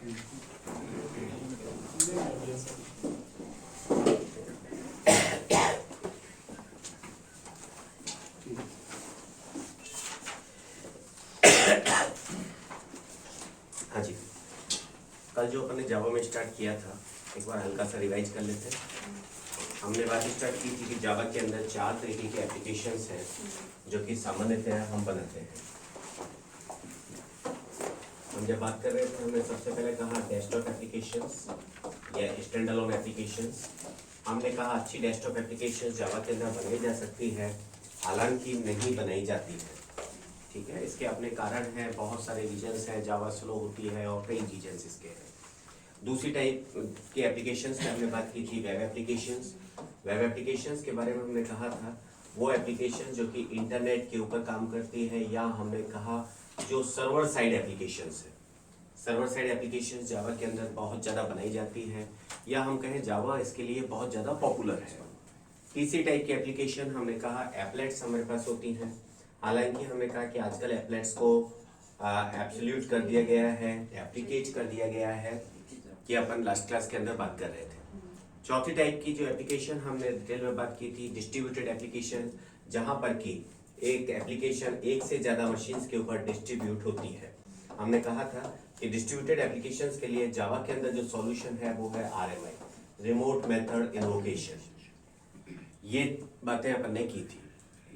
हाँ जी, कल जो अपन ने जावा में स्टार्ट किया था, एक बार हल्का सा रिवाइज कर लेते हैं। हमने बात स्टार्ट की थी कि जावा के अंदर 4 तरीके के एप्लीकेशंस हैं जो कि सामान्यतः हम बनाते हैं। हम जब बात कर रहे थे, हमने सबसे पहले कहा डेस्कटॉप एप्लीकेशंस या स्टैंडअलोन एप्लीकेशंस। हमने कहा अच्छी डेस्कटॉप एप्लीकेशंस जावा के अंदर बनाई जा सकती है, हालांकि नहीं बनाई जाती है। ठीक है, इसके अपने कारण हैं, बहुत सारे रीजंस हैं, जावा स्लो होती है और कई रीजंस इसके हैं। दूसरी टाइप के एप्लीकेशंस की हमने बात की थी वेब एप्लीकेशंस। वेब एप्लीकेशंस के बारे में हमने कहा था वो एप्लीकेशन जो कि इंटरनेट के ऊपर काम करती है, या हमने कहा जो सर्वर साइड एप्लीकेशंस है। सर्वर साइड एप्लीकेशंस जावा के अंदर बहुत ज़्यादा बनाई जाती है, या हम कहें जावा इसके लिए बहुत ज़्यादा पॉपुलर है। तीसरी टाइप की एप्लीकेशन हमने कहा एप्लेट्स हमारे पास होती हैं। हालांकि हमने कहा कि आजकल एप्लेट्स को एब्सोल्यूट कर दिया गया है, एप्लीकेट कर दिया गया है, कि अपन लास्ट क्लास के अंदर बात कर रहे थे। चौथी टाइप की जो एप्लीकेशन हमने डिटेल में बात की थी डिस्ट्रीब्यूटेड एप्लीकेशन, जहां पर कि एक एप्लीकेशन एक से ज़्यादा मशीन्स के ऊपर डिस्ट्रीब्यूट होती है। हमने कहा था कि डिस्ट्रीब्यूटेड एप्लीकेशंस के लिए जावा के अंदर जो सॉल्यूशन है वो है RMI, रिमोट मेथड इन्वोकेशन। ये बातें अपन ने की थी।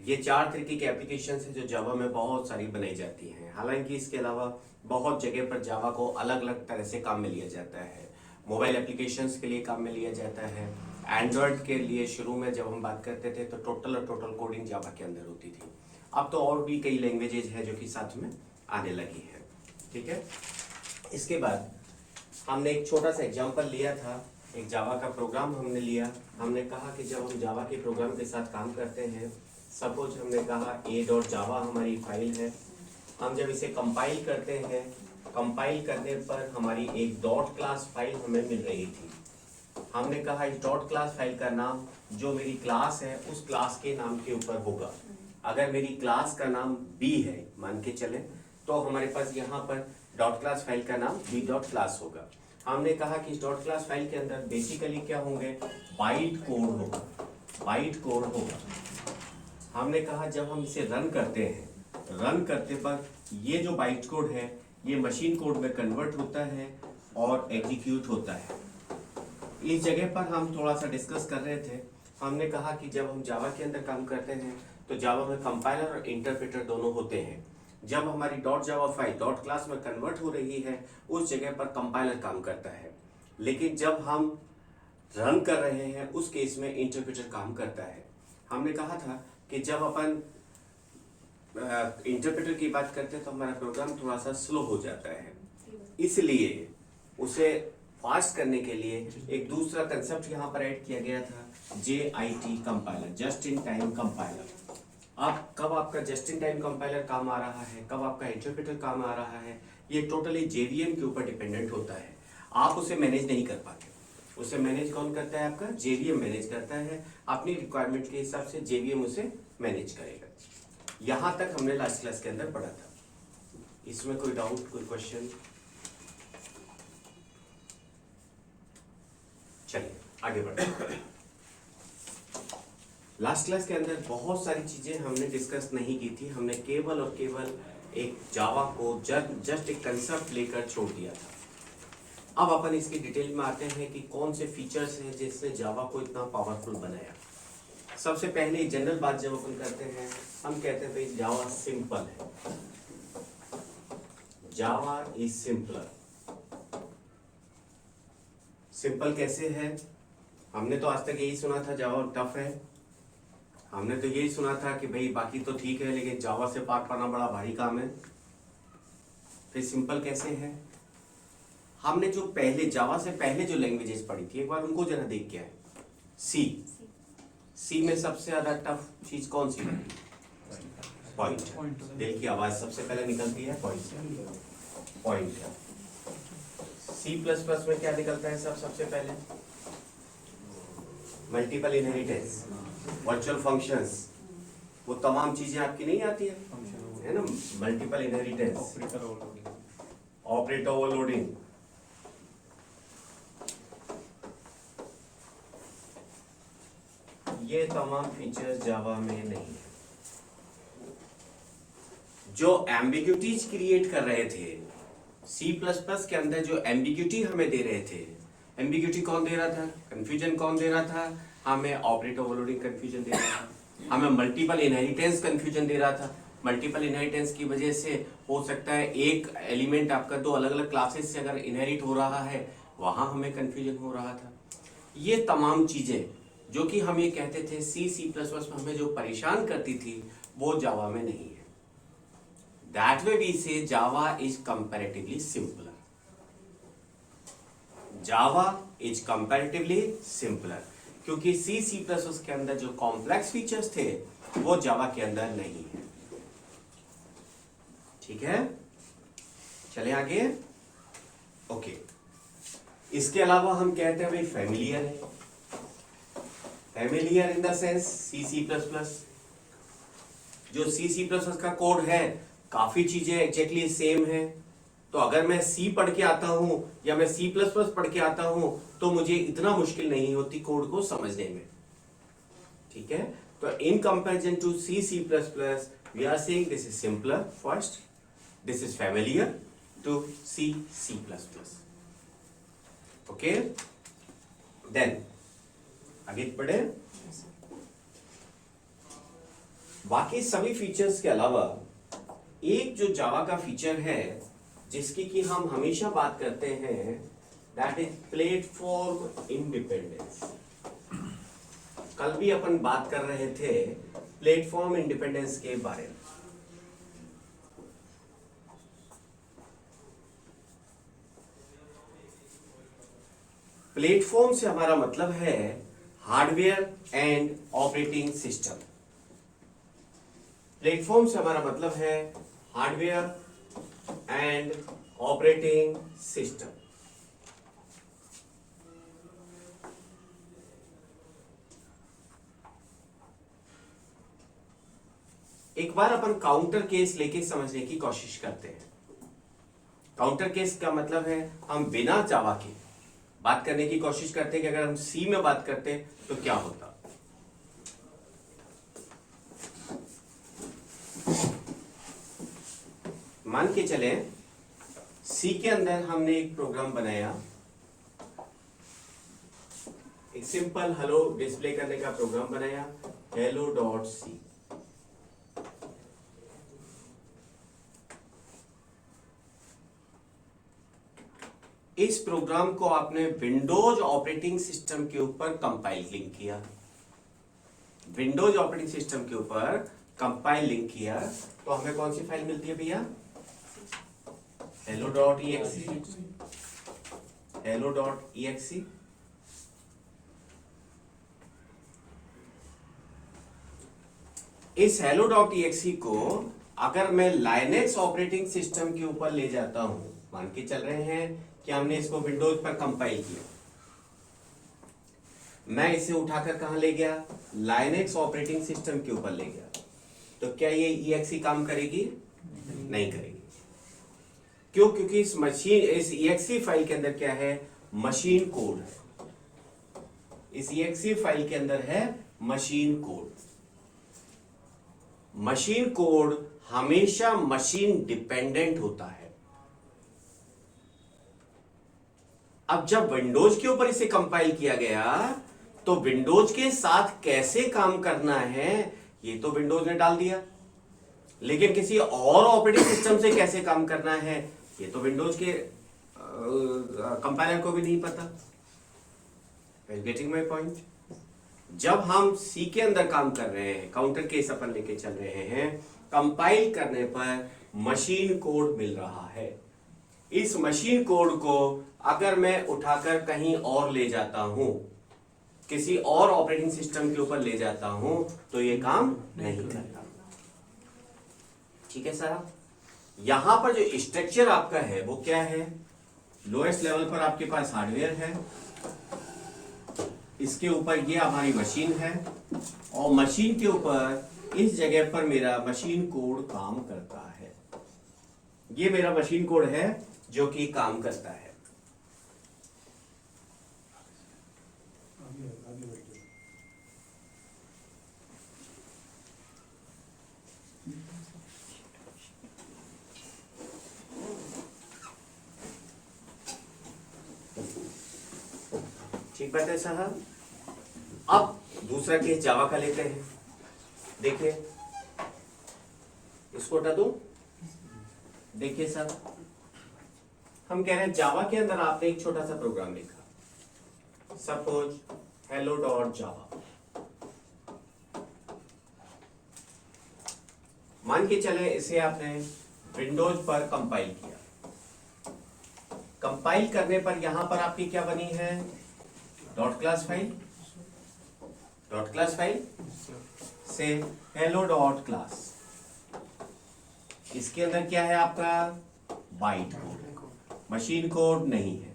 ये 4 तरीके के एप्लीकेशंस हैं जो जावा में बहुत सारी बनाई जाती हैं। हालांकि इसके अलावा बहुत जगह पर जावा को अलग अलग तरह से काम में लिया जाता है। मोबाइल एप्लीकेशंस के लिए काम में लिया जाता है। एंड्रॉयड के लिए शुरू में जब हम बात करते थे तो टोटल कोडिंग जावा के अंदर होती थी। अब तो और भी कई लैंग्वेजेज हैं जो कि साथ में आने लगी हैं। ठीक है, इसके बाद हमने एक छोटा सा एग्जाम्पल लिया था, एक जावा का प्रोग्राम हमने लिया। हमने कहा कि जब हम जावा के प्रोग्राम के साथ काम करते हैं, सपोज हमने कहा a.java हमारी फाइल है, हम जब इसे कंपाइल करते हैं, कंपाइल करने पर हमारी एक डॉट क्लास फाइल हमें मिल रही थी। हमने कहा इस डॉट क्लास फाइल का नाम जो मेरी क्लास है उस क्लास के नाम के ऊपर होगा। अगर मेरी क्लास का नाम b है मान के चले, तो हमारे पास यहाँ पर डॉट क्लास फाइल का नाम b डॉट क्लास होगा। हमने कहा कि इस डॉट क्लास फाइल के अंदर बेसिकली क्या होंगे, बाइट कोड होगा, बाइट कोड होगा। हमने कहा जब हम इसे रन करते हैं, रन करते पर ये जो बाइट कोड है ये मशीन कोड में कन्वर्ट होता है और एग्जीक्यूट होता है। इस जगह पर हम थोड़ा सा डिस्कस कर रहे थे। हमने कहा कि जब हम जावा के अंदर काम करते हैं तो जावा में कंपाइलर और इंटरप्रेटर दोनों होते हैं। जब हमारी dot Java file dot class में कन्वर्ट हो रही है उस जगह पर कंपाइलर काम करता है, लेकिन जब हम रन कर रहे हैं उस केस में इंटरप्रेटर काम करता है। हमने कहा था कि जब अपन इंटरप्रेटर की बात करते हैं तो हमारा प्रोग्राम थोड़ा सा स्लो हो जाता है, इसलिए उसे फास्ट करने के लिए एक दूसरा कंसेप्ट यहाँ पर ऐड किया गया था, JIT compiler, just in time compiler. अब कब आपका जस्ट इन टाइम कंपाइलर काम आ रहा है, कब आपका इंटरप्रेटर काम आ रहा है, ये टोटली JVM के ऊपर डिपेंडेंट होता है। आप उसे मैनेज नहीं कर पाते। उसे मैनेज कौन करता है, आपका JVM मैनेज करता है। अपनी रिक्वायरमेंट के हिसाब से JVM उसे मैनेज करेगा। यहाँ तक हमने लास्ट क्लास के अंदर पढ़ा था। इसमें कोई डाउट, कोई क्वेश्चन? चलिए आगे बढ़ते। लास्ट क्लास के अंदर बहुत सारी चीजें हमने डिस्कस नहीं की थी। हमने केवल और केवल एक जावा को जस्ट एक कंसेप्ट लेकर छोड़ दिया था। अब अपन इसकी डिटेल में आते हैं कि कौन से फीचर्स हैं जिसने जावा को इतना पावरफुल बनाया। सबसे पहले जनरल बात जब अपन करते हैं, हम कहते हैं भाई जावा सिंपल है, जावा इज सिंपलर। सिंपल कैसे है? हमने तो आज तक यही सुना था जावा टफ है, हमने तो यही सुना था कि भाई बाकी तो ठीक है लेकिन जावा से पार पाना बड़ा भारी काम है। फिर सिंपल कैसे है? हमने जो पहले जावा से पहले जो लैंग्वेजेस पढ़ी थी एक बार उनको जरा देख के आए। सी में सबसे ज्यादा टफ चीज कौन सी है? पॉइंट। दिल की आवाज सबसे पहले निकलती है पॉइंट। C++ में क्या निकलता है सबसे पहले? मल्टीपल इनहेरिटेंस, वर्चुअल फंक्शंस, वो तमाम चीजें आपकी नहीं आती है ना? मल्टीपल इनहेरिटेंस, ऑपरेटर ओवरलोडिंग, ये तमाम फीचर्स जावा में नहीं है। जो एम्बिग्यूटीज क्रिएट कर रहे थे सी प्लस प्लस के अंदर, जो एम्बिग्यूटी हमें दे रहे थे, एम्बिग्यूटी कौन दे रहा था, कंफ्यूजन कौन दे रहा था, हमें ऑपरेटर ओवरलोडिंग कंफ्यूजन दे रहा था, हमें मल्टीपल इनहेरिटेंस कंफ्यूजन दे रहा था। मल्टीपल इनहेरिटेंस की वजह से हो सकता है एक एलिमेंट आपका दो अलग अलग क्लासेस से अगर इनहेरिट हो रहा है, वहां हमें कंफ्यूजन हो रहा था। ये तमाम चीजें जो कि हम ये कहते थे सी प्लस प्लस में हमें जो परेशान करती थी, वो जावा में नहीं है। दैट वे वी से Java is comparatively simpler. Java is comparatively simpler क्योंकि सी प्लस प्लस के अंदर जो कॉम्प्लेक्स फीचर्स थे वो जावा के अंदर नहीं है। ठीक है, चले आगे। ओके, इसके अलावा हम कहते हैं भाई फैमिलियर है। Familiar in the sense C plus plus, जो सी प्लस प्लस का कोड है, काफी चीजें एग्जैक्टली सेम है। तो अगर मैं सी पढ़ के आता हूं या मैं सी प्लस प्लस पढ़ के आता हूं तो मुझे इतना मुश्किल नहीं होती कोड को समझने में। ठीक है, तो in comparison to C plus plus we are saying this is simpler first, this is familiar to C plus plus. Okay, then आगे बढ़े। बाकी सभी फीचर्स के अलावा एक जो जावा का फीचर है जिसकी कि हम हमेशा बात करते हैं, दैट इज प्लेटफॉर्म इंडिपेंडेंस। कल भी अपन बात कर रहे थे प्लेटफॉर्म इंडिपेंडेंस के बारे में। प्लेटफॉर्म से हमारा मतलब है hardware and operating system. Platform से हमारा मतलब है हार्डवेयर एंड ऑपरेटिंग सिस्टम। एक बार अपन काउंटर केस लेके समझने की कोशिश करते हैं। काउंटर केस का मतलब है हम बिना जावा के बात करने की कोशिश करते हैं कि अगर हम सी में बात करते तो क्या होता। मान के चले सी के अंदर हमने एक प्रोग्राम बनाया, एक सिंपल हेलो डिस्प्ले करने का प्रोग्राम बनाया, hello.c। इस प्रोग्राम को आपने विंडोज ऑपरेटिंग सिस्टम के ऊपर कंपाइलिंग किया। विंडोज ऑपरेटिंग सिस्टम के ऊपर कंपाइलिंग किया तो हमें कौन सी फाइल मिलती है भैया? hello.exe। hello.exe। इस hello.exe को अगर मैं लाइनेक्स ऑपरेटिंग सिस्टम के ऊपर ले जाता हूं, मान के चल रहे हैं कि हमने इसको विंडोज पर कंपाइल किया, मैं इसे उठाकर कहां ले गया? लाइनेक्स ऑपरेटिंग सिस्टम के ऊपर ले गया, तो क्या ये exe काम करेगी? नहीं करेगी। क्यों? क्योंकि इस exe फाइल के अंदर क्या है? मशीन कोड है। इस exe फाइल के अंदर है मशीन कोड। मशीन कोड हमेशा मशीन डिपेंडेंट होता है। अब जब विंडोज के ऊपर इसे कंपाइल किया गया तो विंडोज के साथ कैसे काम करना है ये तो विंडोज ने डाल दिया, लेकिन किसी और ऑपरेटिंग सिस्टम से कैसे काम करना है ये तो विंडोज के कंपाइलर को भी नहीं पता। Getting my point? जब हम सी के अंदर काम कर रहे हैं, काउंटर केस अपन लेके चल रहे हैं, कंपाइल करने पर मशीन कोड मिल रहा है। इस मशीन कोड को अगर मैं उठाकर कहीं और ले जाता हूं, किसी और ऑपरेटिंग सिस्टम के ऊपर ले जाता हूं, तो ये काम नहीं करता। ठीक है साहब? यहां पर जो स्ट्रक्चर आपका है वो क्या है? लोएस्ट लेवल पर आपके पास हार्डवेयर है, इसके ऊपर ये हमारी मशीन है, और मशीन के ऊपर इस जगह पर मेरा मशीन कोड काम करता है। ये मेरा मशीन कोड है जो कि काम करता है। ठीक बात है साहब। अब दूसरा केस जावा का लेते हैं। देखिए इसको हटा दूं। देखिए सर, हम कह रहे हैं जावा के अंदर आपने एक छोटा सा प्रोग्राम लिखा, सपोज हेलो डॉट जावा। मान के चले इसे आपने विंडोज पर कंपाइल किया। कंपाइल करने पर यहां पर आपकी क्या बनी है, dot class file. Dot class file से हेलो डॉट क्लास, इसके अंदर क्या है आपका, बाइट कोड, मशीन कोड नहीं है।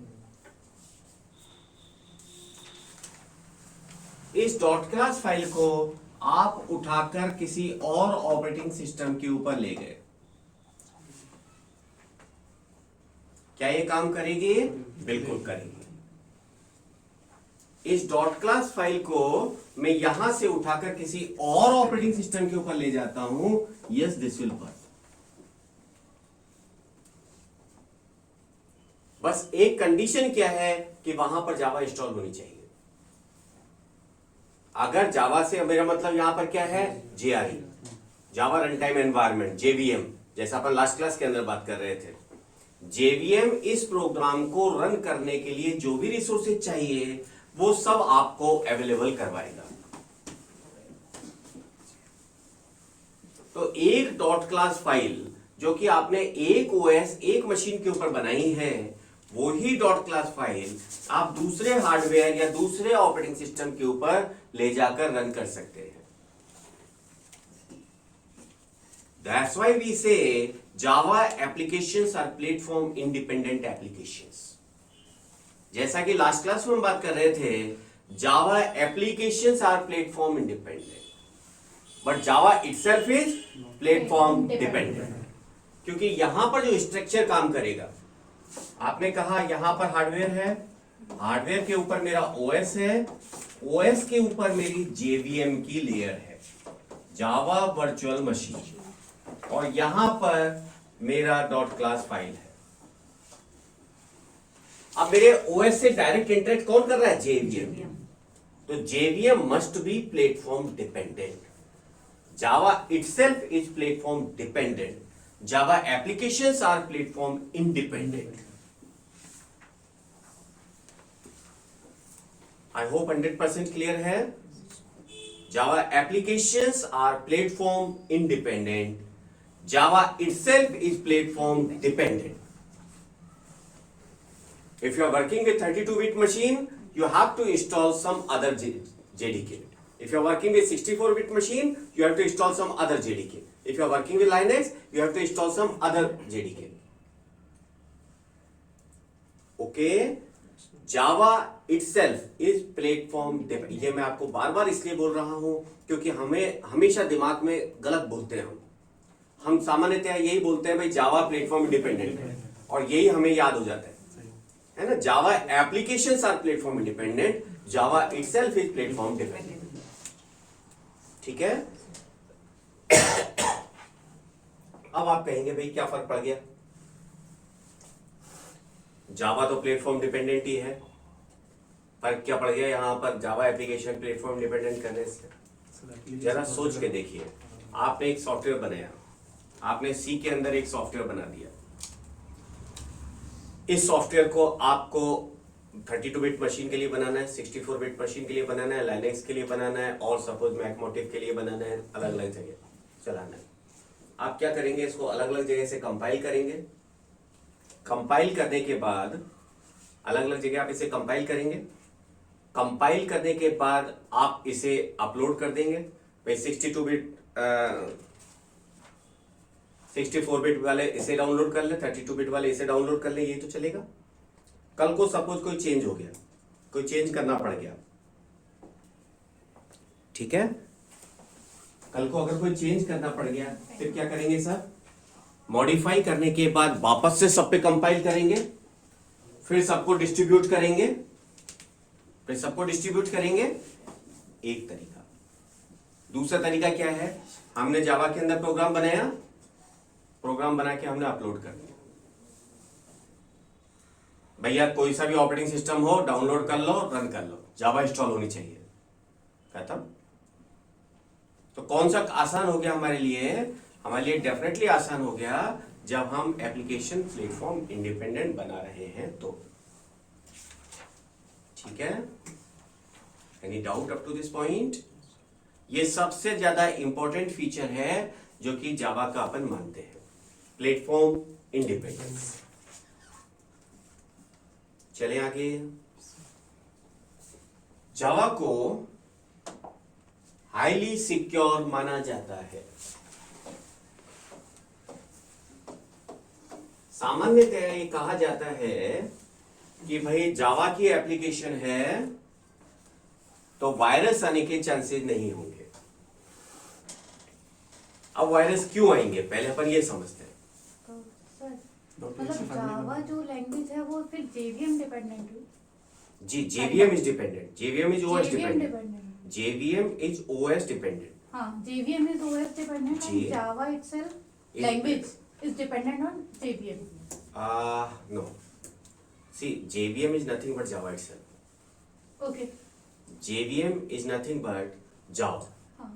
इस डॉट क्लास फाइल को आप उठाकर किसी और ऑपरेटिंग सिस्टम के ऊपर ले गए, क्या ये काम करेगी? बिल्कुल करेगी। इस डॉट क्लास फाइल को मैं यहां से उठाकर किसी और ऑपरेटिंग सिस्टम के ऊपर ले जाता हूं, यस दिस विल वर्क। बस एक कंडीशन क्या है कि वहां पर जावा इंस्टॉल होनी चाहिए। अगर जावा से मेरा मतलब यहां पर क्या है, जेआरई, जावा रन टाइम एनवायरनमेंट, जेवीएम, जैसा अपन लास्ट क्लास के अंदर बात कर रहे थे। जेवीएम इस प्रोग्राम को रन करने के लिए जो भी रिसोर्सेज चाहिए वो सब आपको अवेलेबल करवाएगा। तो एक डॉट क्लास फाइल जो कि आपने एक ओएस एक मशीन के ऊपर बनाई है, वो ही डॉट क्लास फाइल आप दूसरे हार्डवेयर या दूसरे ऑपरेटिंग सिस्टम के ऊपर ले जाकर रन कर सकते हैं। That's why we say Java applications are platform independent applications. जैसा कि लास्ट क्लास में हम बात कर रहे थे, Java applications are platform independent, but Java itself is platform dependent. क्योंकि यहां पर जो स्ट्रक्चर काम करेगा, आपने कहा यहां पर हार्डवेयर है, हार्डवेयर के ऊपर मेरा ओएस है, ओएस के ऊपर मेरी जेवीएम की लेयर है, जावा वर्चुअल मशीन, और यहां पर मेरा डॉट क्लास फाइल है। अब मेरे ओएस से डायरेक्ट इंटरेक्ट कौन कर रहा है, जेवीएम। तो JVM must be platform dependent. Java itself is platform dependent, Java applications are platform independent. I hope 100% clear है। Java applications are platform independent, Java itself is platform dependent. If you are working with 32-bit machine, you have to install some other JDK. If you are working with 64-bit machine, you have to install some other JDK. If you are working with Linux, you have to install some other JDK. Okay? Java itself is platform dependent. ये मैं आपको बार-बार इसलिए बोल रहा हूं क्योंकि हमें हमेशा दिमाग में गलत बोलते हैं हम सामान्यतः यही बोलते हैं भाई जावा प्लेटफॉर्म इंडिपेंडेंट है, और यही हमें याद हो जाता है ना। Java applications are platform independent, Java itself is platform dependent. ठीक है। अब आप कहेंगे भाई क्या फर्क पड़ गया, जावा तो प्लेटफॉर्म डिपेंडेंट ही है, फर्क क्या पड़ गया यहां पर जावा एप्लीकेशन प्लेटफॉर्म डिपेंडेंट करने से? जरा सोच के देखिए। आपने एक सॉफ्टवेयर बनाया, आपने सी के अंदर एक सॉफ्टवेयर बना दिया। इस सॉफ्टवेयर को आपको 32-बिट मशीन के लिए बनाना है, 64-बिट मशीन के लिए बनाना है, लाइनेक्स के लिए बनाना है, और सपोज मैकमोटिव के लिए बनाना है, अलग अलग जगह चलाना है। आप क्या करेंगे, इसको अलग अलग जगह से कंपाइल करेंगे। कंपाइल करने के बाद अलग अलग जगह आप इसे कंपाइल करेंगे। कंपाइल करने के बाद आप इसे अपलोड कर देंगे। भाई 64-बिट वाले इसे डाउनलोड कर ले, 32-बिट वाले इसे डाउनलोड कर ले, ये तो चलेगा। कल को सपोज कोई चेंज हो गया, कोई चेंज करना पड़ गया, ठीक है, कल को अगर कोई चेंज करना पड़ गया फिर क्या करेंगे सर? मॉडिफाई करने के बाद वापस से सब पे कंपाइल करेंगे, फिर सबको डिस्ट्रीब्यूट करेंगे, फिर सबको डिस्ट्रीब्यूट करेंगे। एक तरीका। दूसरा तरीका क्या है? हमने जावा के अंदर प्रोग्राम बनाया, प्रोग्राम बना के हमने अपलोड कर दिया। भैया कोई सा भी ऑपरेटिंग सिस्टम हो, डाउनलोड कर लो, रन कर लो, जावा इंस्टॉल होनी चाहिए, खत्म। तो कौन सा आसान हो गया हमारे लिए? हमारे लिए डेफिनेटली आसान हो गया जब हम एप्लीकेशन प्लेटफॉर्म इंडिपेंडेंट बना रहे हैं तो। ठीक है, any doubt up to this point? ये सबसे ज्यादा इंपॉर्टेंट फीचर है जो कि जावा का अपन मानते हैं, प्लेटफॉर्म इंडिपेंडेंस। चले आगे। जावा को हाईली सिक्योर माना जाता है। सामान्यतः ये कहा जाता है कि भाई जावा की एप्लीकेशन है तो वायरस आने के चांसेस नहीं होंगे। अब वायरस क्यों आएंगे पहले अपन ये समझते हैं। मतलब जावा जो लैंग्वेज है वो फिर जेवीएम डिपेंडेंट है। जी, JVM is dependent, JVM is OS JVM dependent, JVM is OS dependent. हाँ, JVM is OS dependent जी। and Java itself Is language is dependent on JVM. No. See, JVM is nothing but Java itself. Okay. JVM is nothing but Java. हाँ,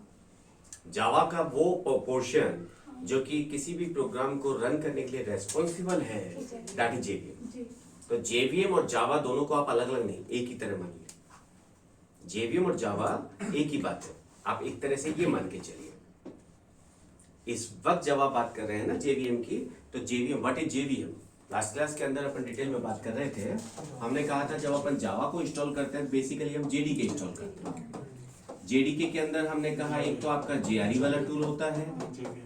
जावा का वो portion जो कि किसी भी programme को रन करने के लिए रेस्पॉन्सिबल है, ठीक है। That is JVM. जी। तो जेवीएम और जावा दोनों को आप अलग अलग नहीं, एक ही तरह मानिए। जेवीएम और जावा एक ही बात है, आप एक तरह से ये मान के चलिए। इस वक्त जब आप बात कर रहे हैं ना जेवीएम की, तो JVM, what is JVM? Last class के अंदर अपन डिटेल में बात कर रहे थे। हमने कहा था जब अपन जावा को इंस्टॉल करते हैं बेसिकली हम जेडीके इंस्टॉल करते हैं। जेडीके के अंदर हमने कहा एक तो आपका जेआरई वाला टूल होता है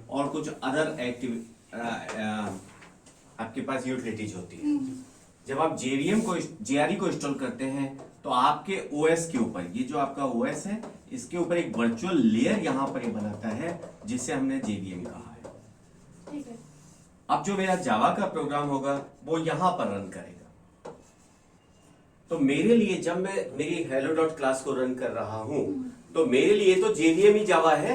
और कुछ अदर एक्टिव आपके पास यूटिलिटीज होती है। जब आप जेवीएम को जेआरई को इंस्टॉल करते हैं तो आपके ओएस के ऊपर, ये जो आपका ओएस है इसके ऊपर एक वर्चुअल लेयर यहाँ पर ये बनाता है जिसे हमने जेवीएम कहा है। ठीक है। अब जो मेरा जावा का प्रोग्राम होगा वो यहाँ पर रन करेगा। तो मेरे लिए जब मैं मेरी हेलो डॉट क्लास को रन कर रहा हूं तो मेरे लिए तो जेवीएम ही जावा है।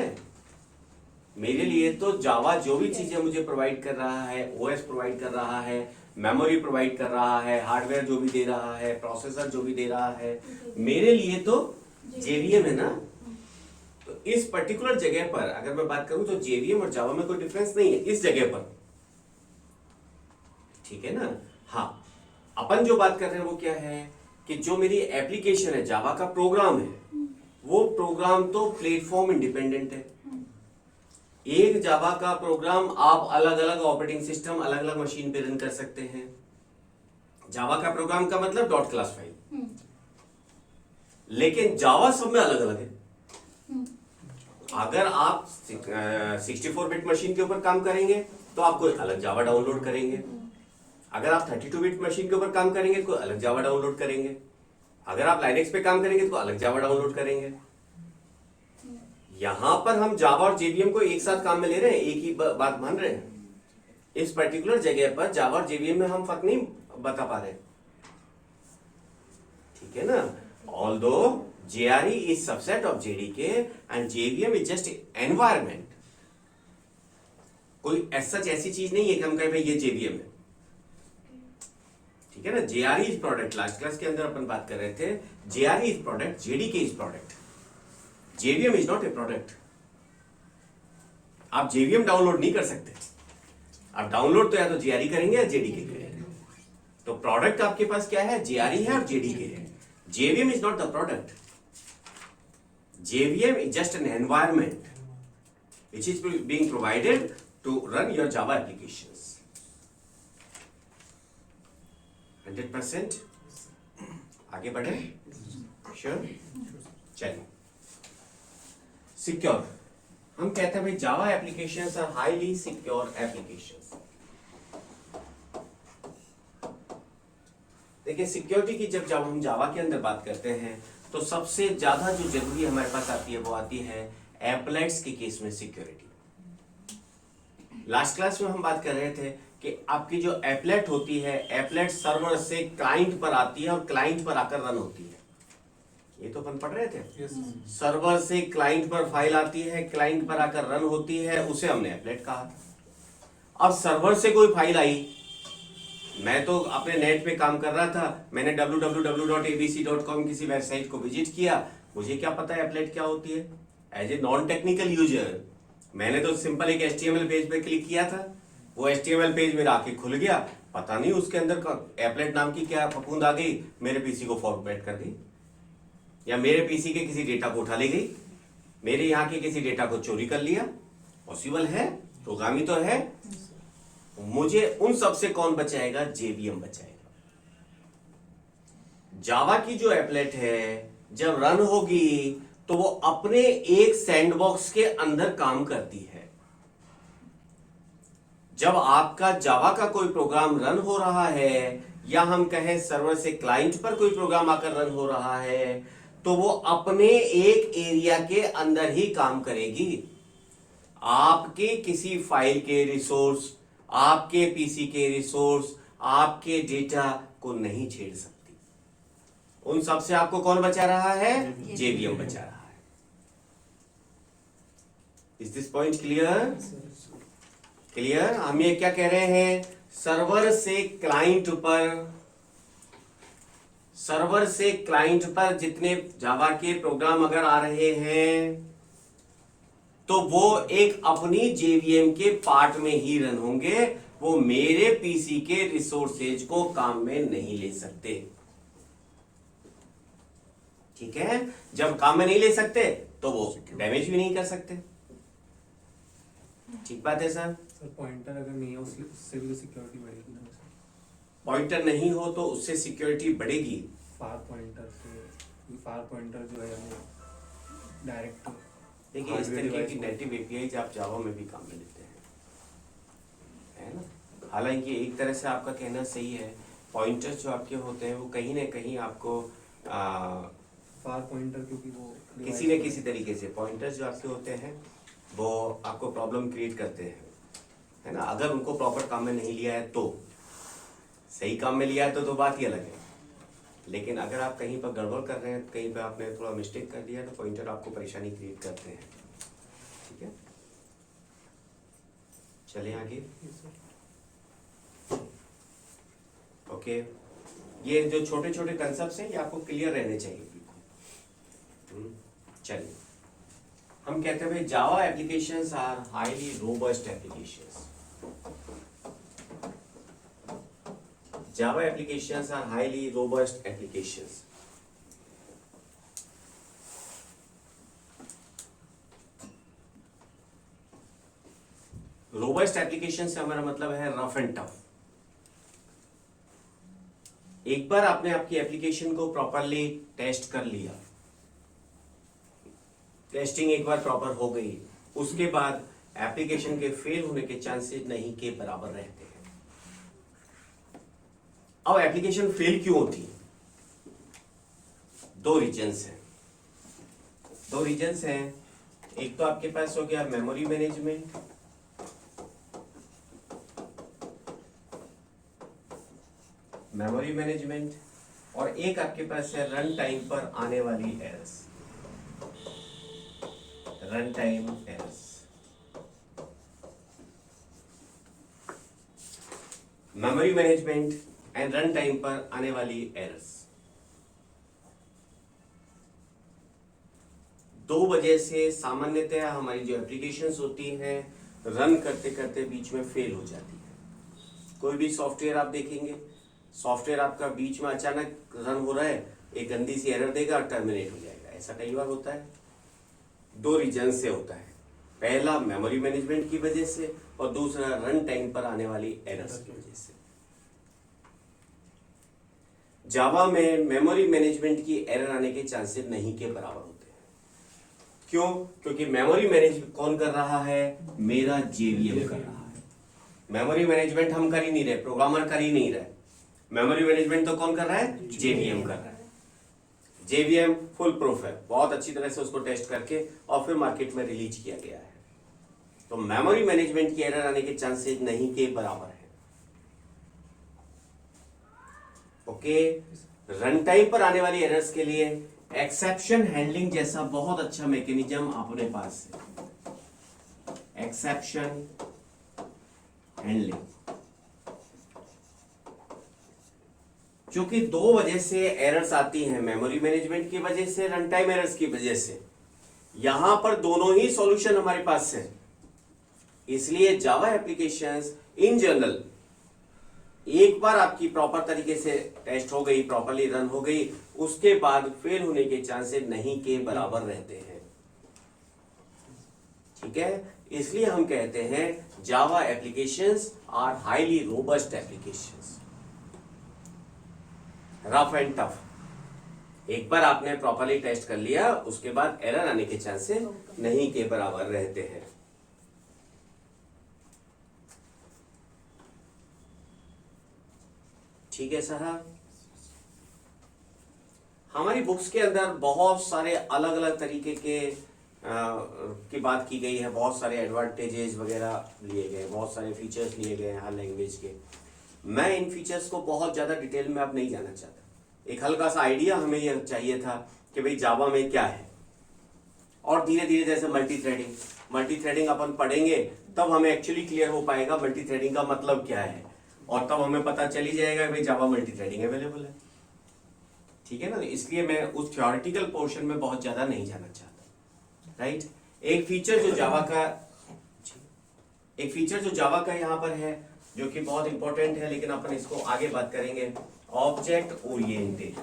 मेरे लिए तो जावा जो भी चीजें मुझे प्रोवाइड कर रहा है, ओएस प्रोवाइड कर रहा है, मेमोरी प्रोवाइड कर रहा है, हार्डवेयर जो भी दे रहा है, प्रोसेसर जो भी दे रहा है, मेरे लिए तो जेवीएम है ना। तो इस पर्टिकुलर जगह पर अगर मैं बात करूं तो जेवीएम और जावा में कोई डिफरेंस नहीं है इस जगह पर, ठीक है ना। हाँ, अपन जो बात कर रहे हैं वो क्या है कि जो मेरी एप्लीकेशन है, जावा का प्रोग्राम है, वो प्रोग्राम तो प्लेटफॉर्म इंडिपेंडेंट है। एक जावा का प्रोग्राम आप अलग अलग ऑपरेटिंग सिस्टम, अलग अलग मशीन पे रन कर सकते हैं। जावा का प्रोग्राम का मतलब डॉट क्लास फाइल, लेकिन जावा सब में अलग अलग है। अगर आप 64 बिट मशीन के ऊपर काम करेंगे तो आप कोई अलग जावा डाउनलोड करेंगे। अगर आप 32 बिट मशीन के ऊपर काम करेंगे तो अलग जावा डाउनलोड करेंगे। अगर आप लाइनेक्स पे काम करेंगे तो अलग जावा डाउनलोड करेंगे। यहां पर हम जावा और जेवीएम को एक साथ काम में ले रहे हैं, एक ही बात मान रहे हैं। इस पर्टिकुलर जगह पर जावा और जेवीएम में हम फर्क नहीं बता पा रहे, ठीक है ना। Although JRE is subset of JDK and JVM is just environment. कोई ऐसी चीज नहीं है कि हम कहें भाई ये जेवीएम है, ठीक है ना। JRE is product, last class के अंदर अपन बात कर रहे थे, JRE is product, JDK is product, JVM is not a product. आप जेवीएम डाउनलोड नहीं कर सकते, आप डाउनलोड तो या तो जेआरई करेंगे या जेडीके करेंगे। तो प्रोडक्ट आपके पास क्या है? जेआरई है और जेडीके है। JVM is not the product, JVM is just an environment which is being provided to run your Java applications. 100%? आगे बढ़े? Sure? चलिए, सिक्योर। हम कहते हैं भाई Java applications are highly secure applications. देखिए, सिक्योरिटी की जब हम जावा के अंदर बात करते हैं तो सबसे ज्यादा जो जरूरी हमारे पास आती है वो आती है एप्लेट्स के केस में सिक्योरिटी। लास्ट क्लास में हम बात कर रहे थे कि आपकी जो एप्लेट होती है, एप्लेट सर्वर से क्लाइंट पर आती है और क्लाइंट पर आकर रन होती है। ये तो अपन पढ़ रहे थे। सर्वर से क्लाइंट पर फाइल आती है, क्लाइंट पर आकर रन होती है, उसे हमने एप्लेट कहा। अब सर्वर से कोई फाइल आई, मैं तो अपने नेट पे काम कर रहा था, मैंने www.abc.com किसी वेबसाइट को विजिट किया, मुझे क्या पता है एप्लेट क्या होती है। As a non technical user मैंने तो सिंपल एक HTML पेज पे क्लिक किया था, वो HTML पेज मेरा आके खुल गया, पता नहीं उसके अंदर का एप्लेट नाम की क्या फफूंद आ गई, मेरे पीसी को फॉर्मेट कर दी, या मेरे पीसी के किसी डेटा को उठा ले गई, मेरे यहाँ के किसी डेटा को चोरी कर लिया। पॉसिबल है, प्रोग्रामिंग तो है। मुझे उन सब से कौन बचाएगा? JVM बचाएगा। जावा की जो एप्लेट है जब रन होगी तो वो अपने एक सैंडबॉक्स के अंदर काम करती है। जब आपका जावा का कोई प्रोग्राम रन हो रहा है, या हम कहें सर्वर से क्लाइंट पर कोई प्रोग्राम आकर रन हो रहा है, तो वो अपने एक एरिया के अंदर ही काम करेगी। आपके किसी फाइल के रिसोर्स, आपके पीसी के रिसोर्स, आपके डेटा को नहीं छेड़ सकती। उन सब से आपको कौन बचा रहा है? JVM बचा रहा है। Is this point clear? Clear? हम ये क्या कह रहे हैं? सर्वर से क्लाइंट पर जितने जावा के प्रोग्राम अगर आ रहे हैं तो वो एक अपनी JVM के पार्ट में ही रन होंगे, वो मेरे पीसी के रिसोर्सेज को काम में नहीं ले सकते। ठीक है? जब काम में नहीं ले सकते तो वो डैमेज भी नहीं कर सकते। ठीक बात है सर? पॉइंटर अगर नहीं है उससे भी सिक्योरिटी बढ़ेगी ना सर? पॉइंटर नहीं हो तो उससे सिक्योरिटी बढ़ेगी। फार पॉइंटर जो है वो डायरेक्ट देखिए, इस तरीके की नेटिव एपीआई आप जावा में भी काम में लेते हैं, है ना? हालांकि एक तरह से आपका कहना सही है, पॉइंटर्स जो आपके होते हैं वो कहीं ना कहीं आपको फार पॉइंटर, क्योंकि वो किसी न किसी तरीके से पॉइंटर्स जो आपके होते हैं वो आपको प्रॉब्लम क्रिएट करते हैं, है ना? अगर उनको प्रॉपर काम में नहीं लिया है तो, सही काम में लिया है तो बात ही अलग है। लेकिन अगर आप कहीं पर गड़बड़ कर रहे हैं, कहीं पर आपने थोड़ा मिस्टेक कर दिया, तो पॉइंटर आपको परेशानी क्रिएट करते हैं। ठीक है, चलिए आगे। ओके, ये जो छोटे छोटे कंसेप्ट्स हैं ये आपको क्लियर रहने चाहिए बिल्कुल। चलिए, हम कहते हैं भाई Java applications are highly robust applications. Java applications are highly robust applications. Robust application से हमारा मतलब है रफ एंड टफ। एक बार आपने आपकी एप्लीकेशन को प्रॉपरली टेस्ट कर लिया, टेस्टिंग एक बार प्रॉपर हो गई, उसके बाद एप्लीकेशन के फेल होने के चांसेस नहीं के बराबर रहते हैं। अब एप्लीकेशन फेल क्यों होती है? दो रीजंस हैं। एक तो आपके पास हो गया मेमोरी मैनेजमेंट, और एक आपके पास है रन टाइम पर आने वाली errors. Run time errors, memory management and run time पर आने वाली एरर्स। दो वजह से सामान्यतः हमारी जो एप्लीकेशंस होती हैं रन करते करते बीच में फेल हो जाती है। कोई भी सॉफ्टवेयर आप देखेंगे, सॉफ्टवेयर आपका बीच में अचानक रन हो रहा है, एक गंदी सी एरर देगा, टर्मिनेट हो जाएगा। ऐसा कई बार होता है। दो रीजन से होता है, पहला मेमोरी मैनेजमेंट की वजह से और दूसरा रन टाइम पर आने वाली एरर्स की वजह से। जावा में मेमोरी मैनेजमेंट की एरर आने के चांसेस नहीं के बराबर होते हैं। क्यों? क्योंकि मेमोरी मैनेजमेंट कौन कर रहा है? मेरा JVM कर रहा है। मेमोरी मैनेजमेंट हम कर ही नहीं रहे, प्रोग्रामर कर ही नहीं रहे। मेमोरी मैनेजमेंट तो कौन कर रहा है? JVM कर रहा है। JVM फुल प्रूफ है, बहुत अच्छी तरह से उसको टेस्ट करके और फिर मार्केट में रिलीज किया गया है। तो मेमोरी मैनेजमेंट की एरर आने के चांसेस नहीं के बराबर है। ओके, रन टाइम पर आने वाली एरर्स के लिए एक्सेप्शन हैंडलिंग जैसा बहुत अच्छा मैकेनिज्म अपने पास है। एक्सेप्शन हैंडलिंग, क्योंकि दो वजह से एरर्स आती हैं, मेमोरी मैनेजमेंट की वजह से, रन टाइम एरर्स की वजह से। यहां पर दोनों ही सॉल्यूशन हमारे पास है। इसलिए जावा एप्लीकेशंस इन जनरल एक बार आपकी प्रॉपर तरीके से टेस्ट हो गई, प्रॉपरली रन हो गई, उसके बाद फेल होने के चांसेस नहीं के बराबर रहते हैं। ठीक है, इसलिए हम कहते हैं Java applications are highly robust applications. Rough and tough एक बार आपने प्रॉपरली टेस्ट कर लिया, उसके बाद एरर आने के चांसेस नहीं के बराबर रहते हैं। ठीक है साहब, हमारी बुक्स के अंदर बहुत सारे अलग अलग तरीके के की बात की गई है, बहुत सारे एडवांटेजेस वगैरह लिए गए, बहुत सारे फीचर्स लिए गए हैं हर लैंग्वेज के। मैं इन फीचर्स को बहुत ज़्यादा डिटेल में अब नहीं जाना चाहता। एक हल्का सा आइडिया हमें यह चाहिए था कि भाई जावा में क्या है, और धीरे धीरे जैसे मल्टी थ्रेडिंग अपन पढ़ेंगे तब हमें एक्चुअली क्लियर हो पाएगा मल्टी थ्रेडिंग का मतलब क्या है, और तब हमें पता चली जाएगा भाई जावा मल्टी थ्रेडिंग अवेलेबल है। ठीक है ना, इसलिए मैं उस थ्योरेटिकल पोर्शन में बहुत ज़्यादा नहीं जाना चाहता। राइट, एक फीचर जो जावा का यहाँ पर है, जो कि बहुत इंपॉर्टेंट है, लेकिन अपन इसको आगे बात करेंगे। Object oriented.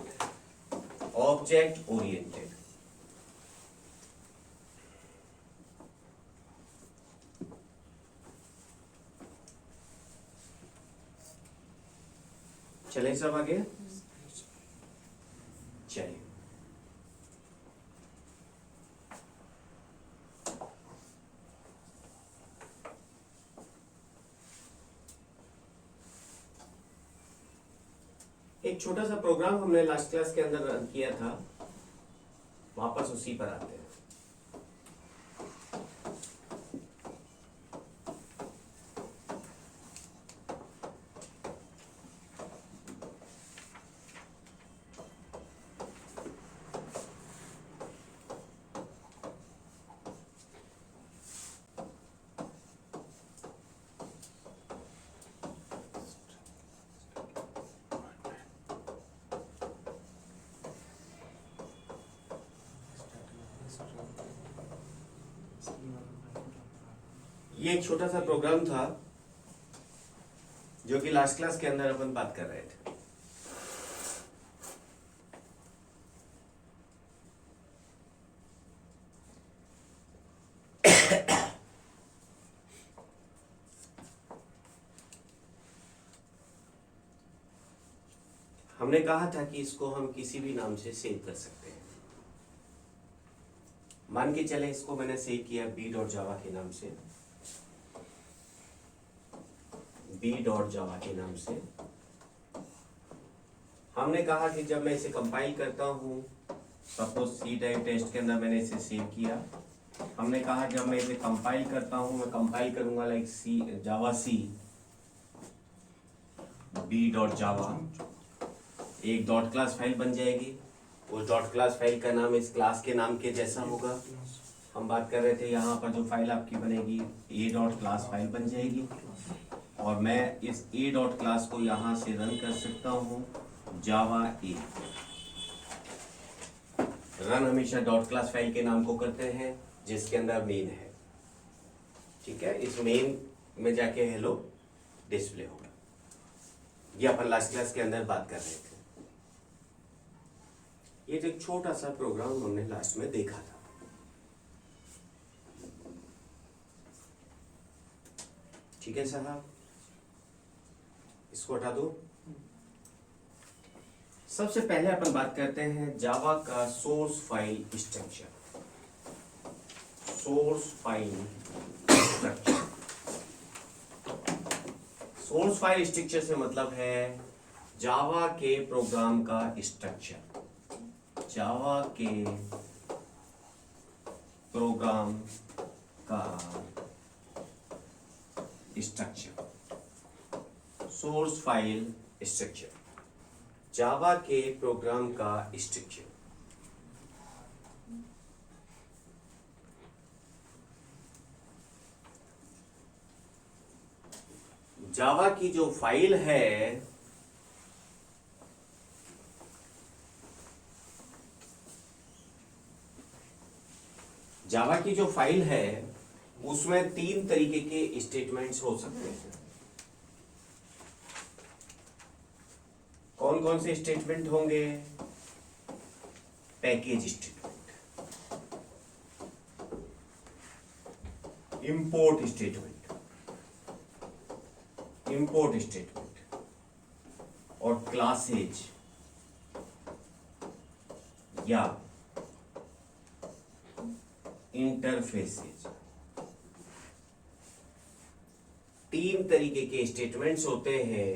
चलें सब आगे, चलिए। एक छोटा सा प्रोग्राम हमने लास्ट क्लास के अंदर रन किया था, वापस उसी पर आते हैं। ये एक छोटा सा प्रोग्राम था जो कि लास्ट क्लास के अंदर अपन बात कर रहे थे। हमने कहा था कि इसको हम किसी भी नाम से सेव कर सकते हैं। मान के चले इसको मैंने सेव किया b.java के नाम से, b.java के नाम से। हमने कहा कि जब मैं इसे कंपाइल करता हूं, सपोज सी टाइप टेस्ट के अंदर मैंने इसे सेव किया, हमने कहा जब मैं इसे कंपाइल करता हूं, मैं कंपाइल करूंगा लाइक सी जावा सी b.java, एक डॉट क्लास फाइल बन जाएगी। उस डॉट क्लास फाइल का नाम इस क्लास के नाम के जैसा होगा। हम बात कर रहे थे यहाँ पर जो फाइल आपकी बनेगी a डॉट क्लास फाइल बन जाएगी, और मैं इस a डॉट क्लास को यहाँ से रन कर सकता हूँ जावा a। रन हमेशा डॉट क्लास फाइल के नाम को करते हैं जिसके अंदर मेन है। ठीक है, इस मेन में जाके हेलो डिस्प्ले होगा। ये अपन लास्ट क्लास के अंदर बात कर रहे थे। ये एक छोटा सा प्रोग्राम हमने लास्ट में देखा था। ठीक है साहब, इसको हटा दो। सबसे पहले अपन बात करते हैं जावा का source file structure. Source file structure से मतलब है जावा के प्रोग्राम का स्ट्रक्चर। जावा के प्रोग्राम का स्ट्रक्चर, सोर्स फाइल स्ट्रक्चर, जावा के प्रोग्राम का स्ट्रक्चर। जावा की जो फाइल है जावा की जो फाइल है उसमें 3 तरीके के स्टेटमेंट्स हो सकते हैं। कौन कौन से स्टेटमेंट होंगे? Package statement, import statement, import statement और क्लासेज या इंटरफेसेज। 3 तरीके के स्टेटमेंट्स होते हैं,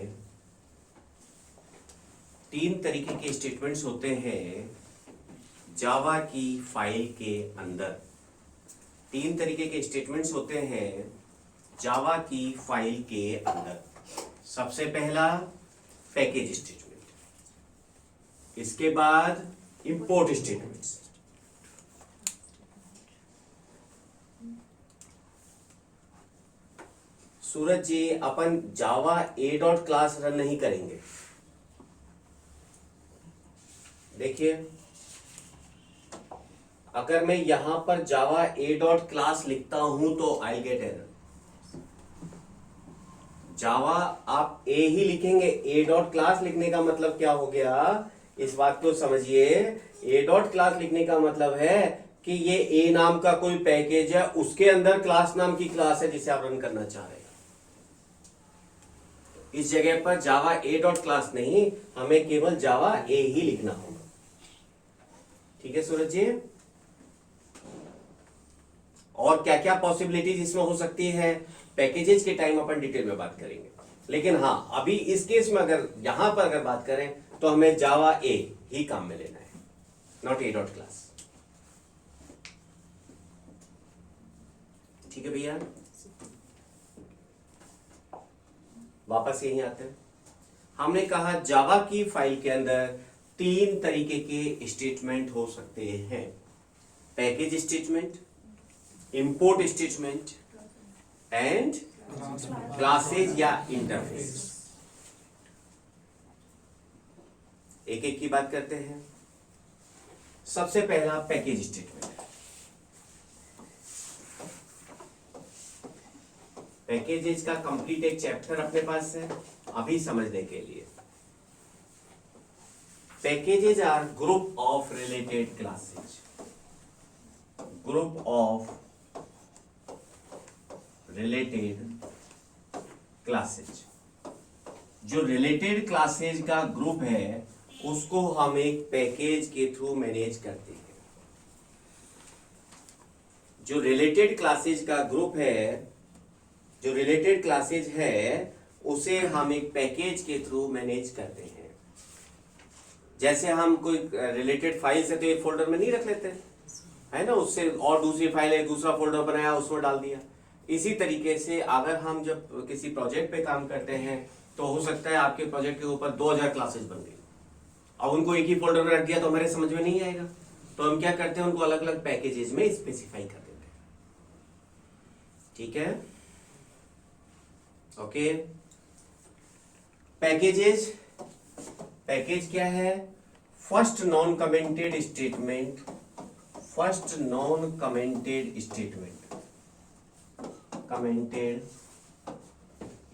3 तरीके के स्टेटमेंट्स होते हैं जावा की फाइल के अंदर। 3 तरीके के स्टेटमेंट्स होते हैं जावा की फाइल के अंदर। सबसे पहला पैकेज स्टेटमेंट, इसके बाद इंपोर्ट स्टेटमेंट्स, सूरज जी अपन Java A dot class run नहीं करेंगे। देखिए अगर मैं यहां पर जावा ए डॉट क्लास लिखता हूं तो आई गेट एरर। जावा आप ए ही लिखेंगे, ए डॉट क्लास लिखने का मतलब क्या हो गया, इस बात को समझिए। ए डॉट क्लास लिखने का मतलब है कि ये ए नाम का कोई पैकेज है, उसके अंदर क्लास नाम की क्लास है जिसे आप रन करना चाह रहे हैं। इस जगह पर जावा ए डॉट क्लास नहीं, हमें केवल जावा ए ही लिखना होगा। ठीक है सूरज जी। और क्या क्या पॉसिबिलिटीज इसमें हो सकती है पैकेजेस के टाइम अपन डिटेल में बात करेंगे, लेकिन हाँ अभी इस केस में अगर यहां पर अगर बात करें तो हमें जावा ए ही काम में लेना है, नॉट ए डॉट क्लास। ठीक है भैया, वापस यहीं आते हैं। हमने कहा जावा की फाइल के अंदर 3 तरीके के स्टेटमेंट हो सकते हैं, package statement, import statement and classes या इंटरफेस। एक एक की बात करते हैं। सबसे पहला पैकेज स्टेटमेंट। पैकेजेस का कंप्लीट एक चैप्टर अपने पास है अभी समझने के लिए। Packages are group of related classes, group of related classes. जो रिलेटेड क्लासेज का ग्रुप है उसको हम एक पैकेज के थ्रू मैनेज करते हैं। जो रिलेटेड क्लासेज का ग्रुप है, जो रिलेटेड क्लासेज है उसे हम एक पैकेज के थ्रू मैनेज करते हैं। जैसे हम कोई रिलेटेड फाइल से तो एक फोल्डर में नहीं रख लेते है ना, उससे और दूसरी फाइल है दूसरा फोल्डर बनाया उसमें डाल दिया। इसी तरीके से अगर हम जब किसी प्रोजेक्ट पे काम करते हैं तो हो सकता है आपके प्रोजेक्ट के ऊपर 2000 क्लासेस बन गई, अब उनको एक ही फोल्डर में रख दिया तो हमारे समझ में नहीं आएगा, तो हम क्या करते हैं उनको अलग अलग पैकेजेस में स्पेसिफाई कर देते हैं। ठीक है, ओके। पैकेजेस, पैकेज क्या है? First non commented statement, first non commented statement, commented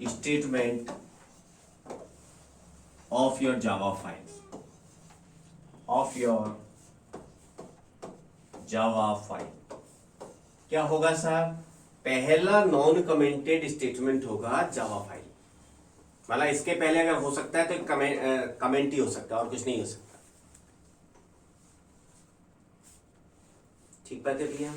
statement of your Java file, of your Java file. क्या होगा साहब? पहला नॉन कमेंटेड स्टेटमेंट होगा जावा फाइल, मतलब इसके पहले अगर हो सकता है तो कमेंट ही हो सकता है और कुछ नहीं हो सकता। ठीक बात है भैया?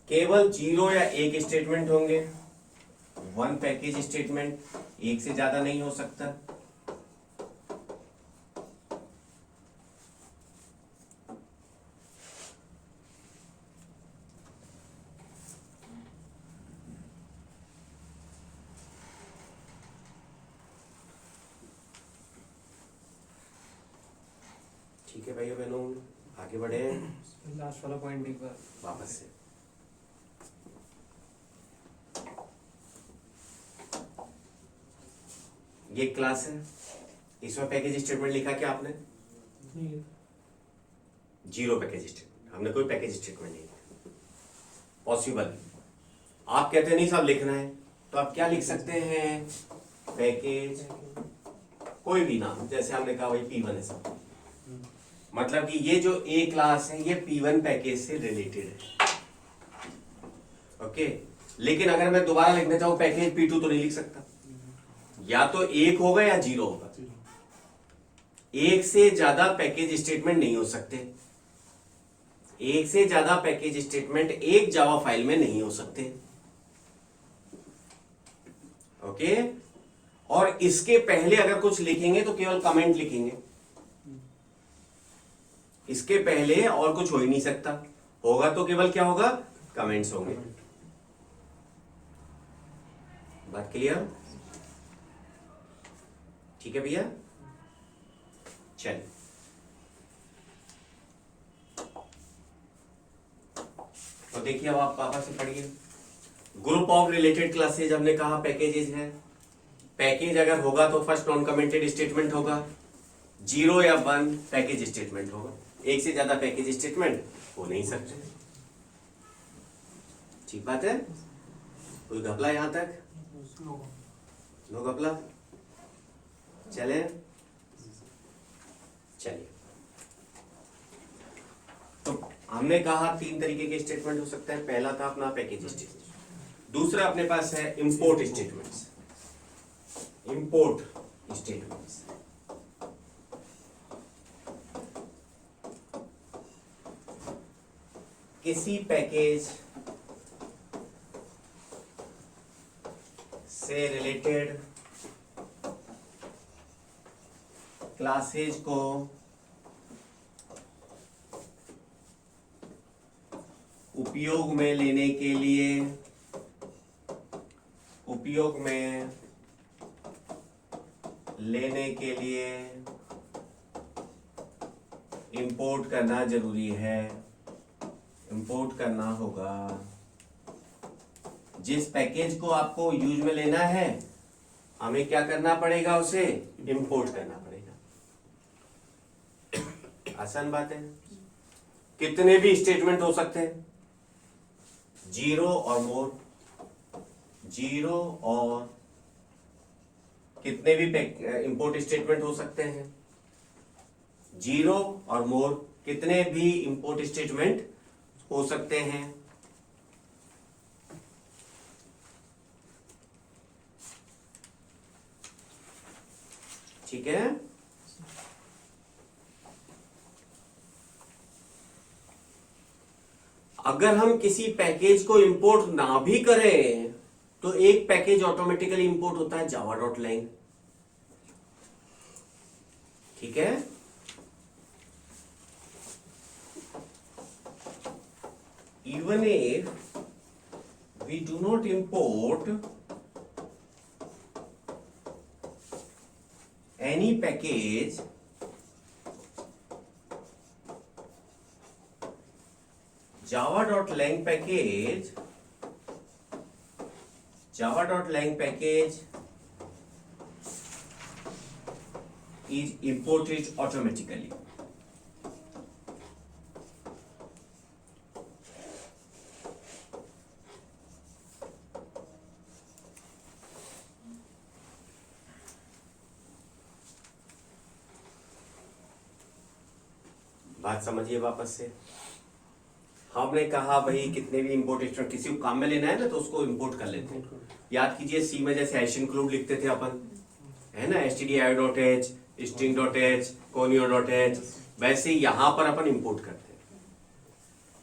केवल 0 या 1 स्टेटमेंट होंगे, 1 पैकेज स्टेटमेंट, एक से ज्यादा नहीं हो सकता। ठीक है भाइयों बहनों, आगे बढ़े। लास्ट वाला पॉइंट एक बार वापस से ये क्लास है, इसमें पैकेज स्टेटमेंट लिखा क्या आपने? नहीं लिखा। जीरो पैकेज स्टेटमेंट, हमने कोई पैकेज स्टेटमेंट नहीं लिखा। पॉसिबल आप कहते हैं नहीं साहब लिखना है, तो आप क्या लिख सकते हैं? पैकेज, कोई भी नाम, जैसे हमने कहा भाई P1 है सब, मतलब कि ये जो A क्लास है ये P1 पैकेज से रिलेटेड है। ओके, लेकिन अगर मैं दोबारा लिखना चाहूं पैकेज P2 तो नहीं लिख सकता, या तो 1 होगा या 0 होगा। एक से ज्यादा पैकेज स्टेटमेंट नहीं हो सकते, एक से ज्यादा पैकेज स्टेटमेंट एक जावा फाइल में नहीं हो सकते। ओके, और इसके पहले अगर कुछ लिखेंगे तो केवल कमेंट लिखेंगे, इसके पहले और कुछ हो ही नहीं सकता, होगा तो केवल क्या होगा? कमेंट्स होंगे। बात क्लियर? ठीक है भैया, चलिए तो देखिए अब आप पापा से पढ़िए। ग्रुप ऑफ रिलेटेड क्लासेज हमने कहा पैकेजेस है। पैकेज अगर होगा तो फर्स्ट नॉन कमेंटेड स्टेटमेंट होगा, 0 या 1 पैकेज स्टेटमेंट होगा, एक से ज्यादा पैकेज स्टेटमेंट हो नहीं सकते। ठीक बात है? कोई घपला यहां तक? नो घपला? चले चलिए, तो हमने कहा 3 तरीके के स्टेटमेंट हो सकते हैं। पहला था अपना पैकेज स्टेटमेंट, दूसरा अपने पास है इंपोर्ट स्टेटमेंट्स। इंपोर्ट स्टेटमेंट्स किसी पैकेज से रिलेटेड क्लासेज को उपयोग में लेने के लिए इंपोर्ट करना जरूरी है, इंपोर्ट करना होगा। जिस पैकेज को आपको यूज में लेना है हमें क्या करना पड़ेगा? उसे इंपोर्ट करना पड़ेगा। आसान बात है। कितने भी स्टेटमेंट हो सकते हैं, 0 और मोर, 0 और कितने भी इंपोर्ट स्टेटमेंट हो सकते हैं, 0 और मोर कितने भी इंपोर्ट स्टेटमेंट हो सकते हैं। ठीक है, अगर हम किसी पैकेज को इंपोर्ट ना भी करें तो एक पैकेज ऑटोमेटिकली इंपोर्ट होता है, java.lang। ठीक है, even if we do not import any package java.lang package is imported automatically। बात समझिए वापस से। हमने कहा भाई कितने भी इंपोर्ट स्टेटमेंट किसी को काम में लेना है ना तो उसको इंपोर्ट कर लेते हैं। याद कीजिए सी में जैसे हैश इंक्लूड लिखते थे अपन, है ना, stdio.h, string.h, conio.h, वैसे यहां पर अपन इंपोर्ट करते हैं।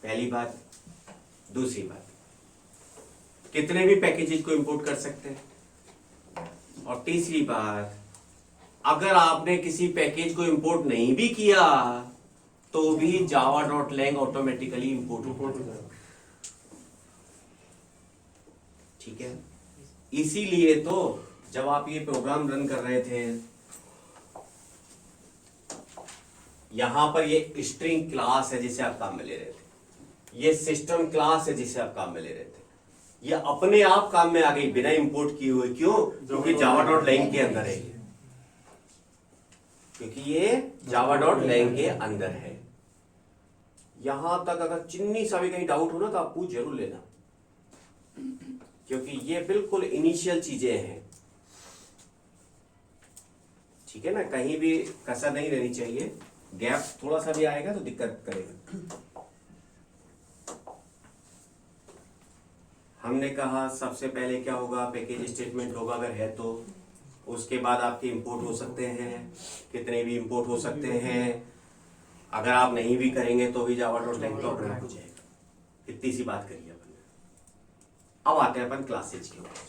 पहली बात। दूसरी बात, कितने भी पैकेजेस को इंपोर्ट कर सकते हैं। और तीसरी बात, अगर आपने किसी पैकेज को इंपोर्ट नहीं भी किया तो भी java.lang ऑटोमेटिकली इंपोर्ट हो जाएगा। ठीक है, इसीलिए तो जब आप ये प्रोग्राम रन कर रहे थे यहां पर ये स्ट्रिंग क्लास है जिसे आप काम में ले रहे थे, ये सिस्टम क्लास है जिसे आप काम में ले रहे थे, ये अपने आप काम में आ गई बिना इंपोर्ट किए हुए। क्यों? क्योंकि java.lang के अंदर है। क्योंकि ये जावा डॉट लैंग के अंदर है। यहां तक अगर चिन्नी सा भी कहीं डाउट हो ना तो आप पूछ जरूर लेना, क्योंकि ये बिल्कुल इनिशियल चीजें हैं। ठीक है ना, कहीं भी कसर नहीं रहनी चाहिए, गैप थोड़ा सा भी आएगा तो दिक्कत करेगा। हमने कहा सबसे पहले क्या होगा, पैकेज स्टेटमेंट होगा अगर है तो, उसके बाद आपके इंपोर्ट हो सकते हैं, कितने भी इंपोर्ट हो सकते हैं। अगर आप नहीं भी करेंगे तो भी जावा डॉट लैंग तो अपने आप हो जाएगा। इतनी सी बात करिए अपन ने। अब आते हैं अपन क्लासेज के ऊपर।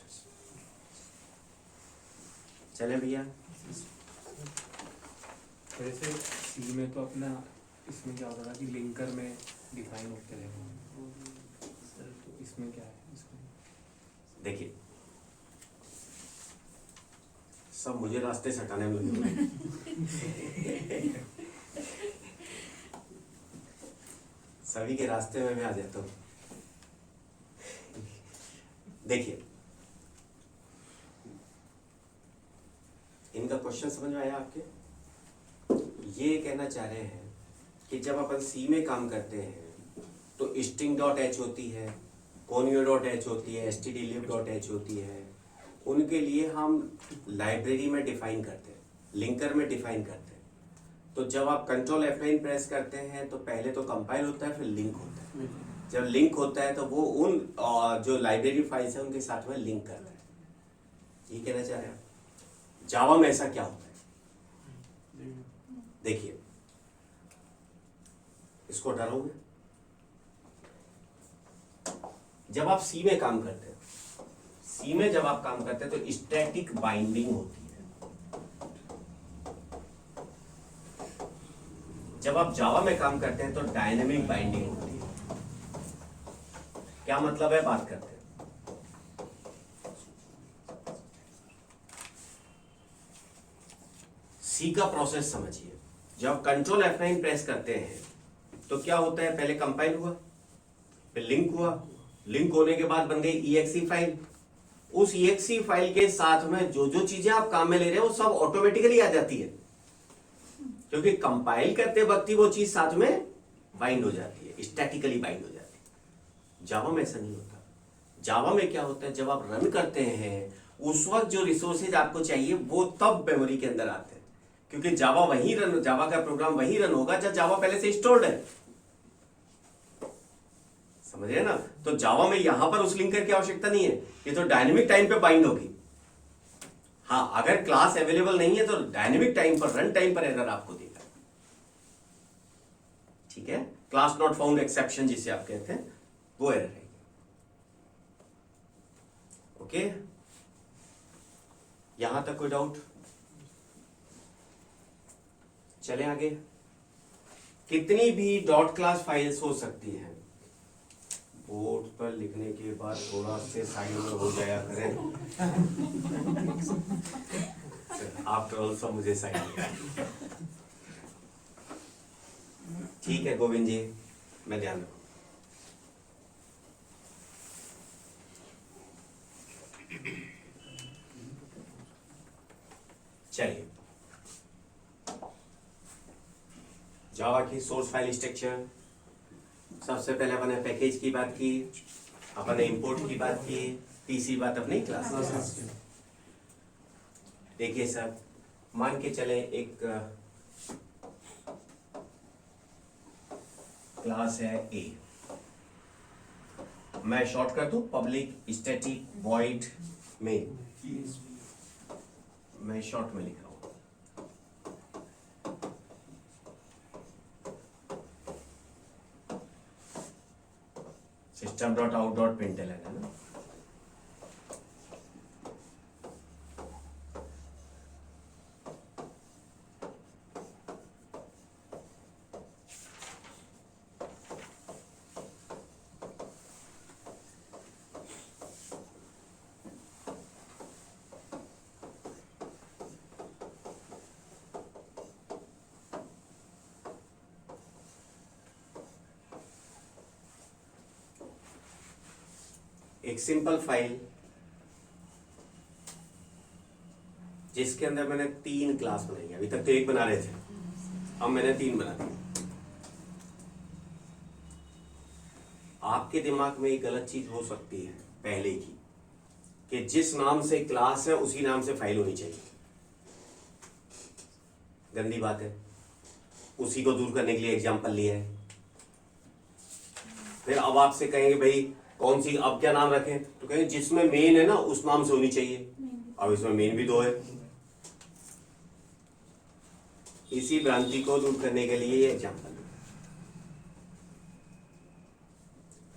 चले भैया, वैसे सी में तो अपना इसमें क्या होता था कि लिंकर में डिफाइन होते रहे, तो इसमें क्या है? इसमें देखिए सब मुझे रास्ते से हटाने में लगे हुए हैं। सभी के रास्ते में मैं आ जाता हूँ। देखिए इनका क्वेश्चन समझ में आया आपके? ये कहना चाह रहे हैं कि जब अपन सी में काम करते हैं तो स्ट्रिंग डॉट एच होती है, कोनियो डॉट एच होती है, stdlib डॉट एच होती है। उनके लिए हम लाइब्रेरी में डिफाइन करते हैं, लिंकर में डिफाइन करते हैं। तो जब आप कंट्रोल F9 प्रेस करते हैं तो पहले तो कंपाइल होता है, फिर लिंक होता है। जब लिंक होता है तो वो उन जो लाइब्रेरी फाइल्स है उनके साथ में लिंक करता है। ये कहना चाह रहे हैं आप? जावा में ऐसा क्या होता है? देखिए इसको हटा रहा हूं मैं। जब आप सी में काम करते हैं, सी में जब आप काम करते हैं तो स्टैटिक बाइंडिंग होती है। जब आप जावा में काम करते हैं तो डायनेमिक बाइंडिंग होती है। क्या मतलब है, बात करते हैं। सी का प्रोसेस समझिए। जब कंट्रोल F9 प्रेस करते हैं तो क्या होता है, पहले कंपाइल हुआ, फिर लिंक हुआ, लिंक होने के बाद बन गई exe फाइल। उस exe फाइल के साथ में जो जो चीजें आप काम में ले रहे हैं वो सब ऑटोमेटिकली आ जाती है, क्योंकि कंपाइल करते वक्त ही वो चीज साथ में बाइंड हो जाती है, स्टैटिकली बाइंड हो जाती है। जावा में ऐसा नहीं होता। जावा में क्या होता है, जब आप रन करते हैं उस वक्त जो रिसोर्सेज आपको चाहिए वो तब मेमोरी के अंदर आते हैं, क्योंकि जावा का प्रोग्राम वही रन होगा जब जावा पहले से स्टोर्ड है। समझ रहे हैं ना? तो जावा में यहां पर उस लिंकर की आवश्यकता नहीं है, ये तो डायनेमिक टाइम पे बाइंड होगी। हाँ, अगर क्लास अवेलेबल नहीं है तो डायनेमिक टाइम पर, रन टाइम पर एरर आपको देगा। ठीक है, क्लास नॉट फाउंड एक्सेप्शन जिसे आप कहते हैं वो एरर है। ओके, यहां तक कोई डाउट? चले आगे। कितनी भी डॉट क्लास फाइल्स हो सकती हैं, बोर्ड पर लिखने के बाद थोड़ा से साइड में हो जाया करें। आफ्टर ऑल सब मुझे साइड में। ठीक है गोविंद जी, मैं ध्यान रखूँ। चलिए, जावा की सोर्स फाइल स्ट्रक्चर। सबसे पहले अपन ने पैकेज की बात की, अपन ने इंपोर्ट की बात की, तीसरी बात अपनी क्लास। देखिए सर, मान के चले एक क्लास है ए, मैं शॉर्ट कर दूं पब्लिक स्टैटिक वॉइड मेन, मैं शॉर्ट में लिख रहा हूं। System dot out dot println है ना। एक सिंपल फाइल जिसके अंदर मैंने 3 क्लास बनाई है। अभी तक तो एक बना रहे थे, अब मैंने 3 बना दी। आपके दिमाग में एक गलत चीज हो सकती है पहले की, कि जिस नाम से क्लास है उसी नाम से फाइल होनी चाहिए। गंदी बात है। उसी को दूर करने के लिए एग्जाम्पल लिया है। फिर अब आपसे कहेंगे भाई कौन सी, अब क्या नाम रखें, तो कहेंगे जिसमें मेन है ना उस नाम से होनी चाहिए। अब इसमें मेन भी 2 है। इसी भ्रांति को दूर करने के लिए ये एग्जाम्पल।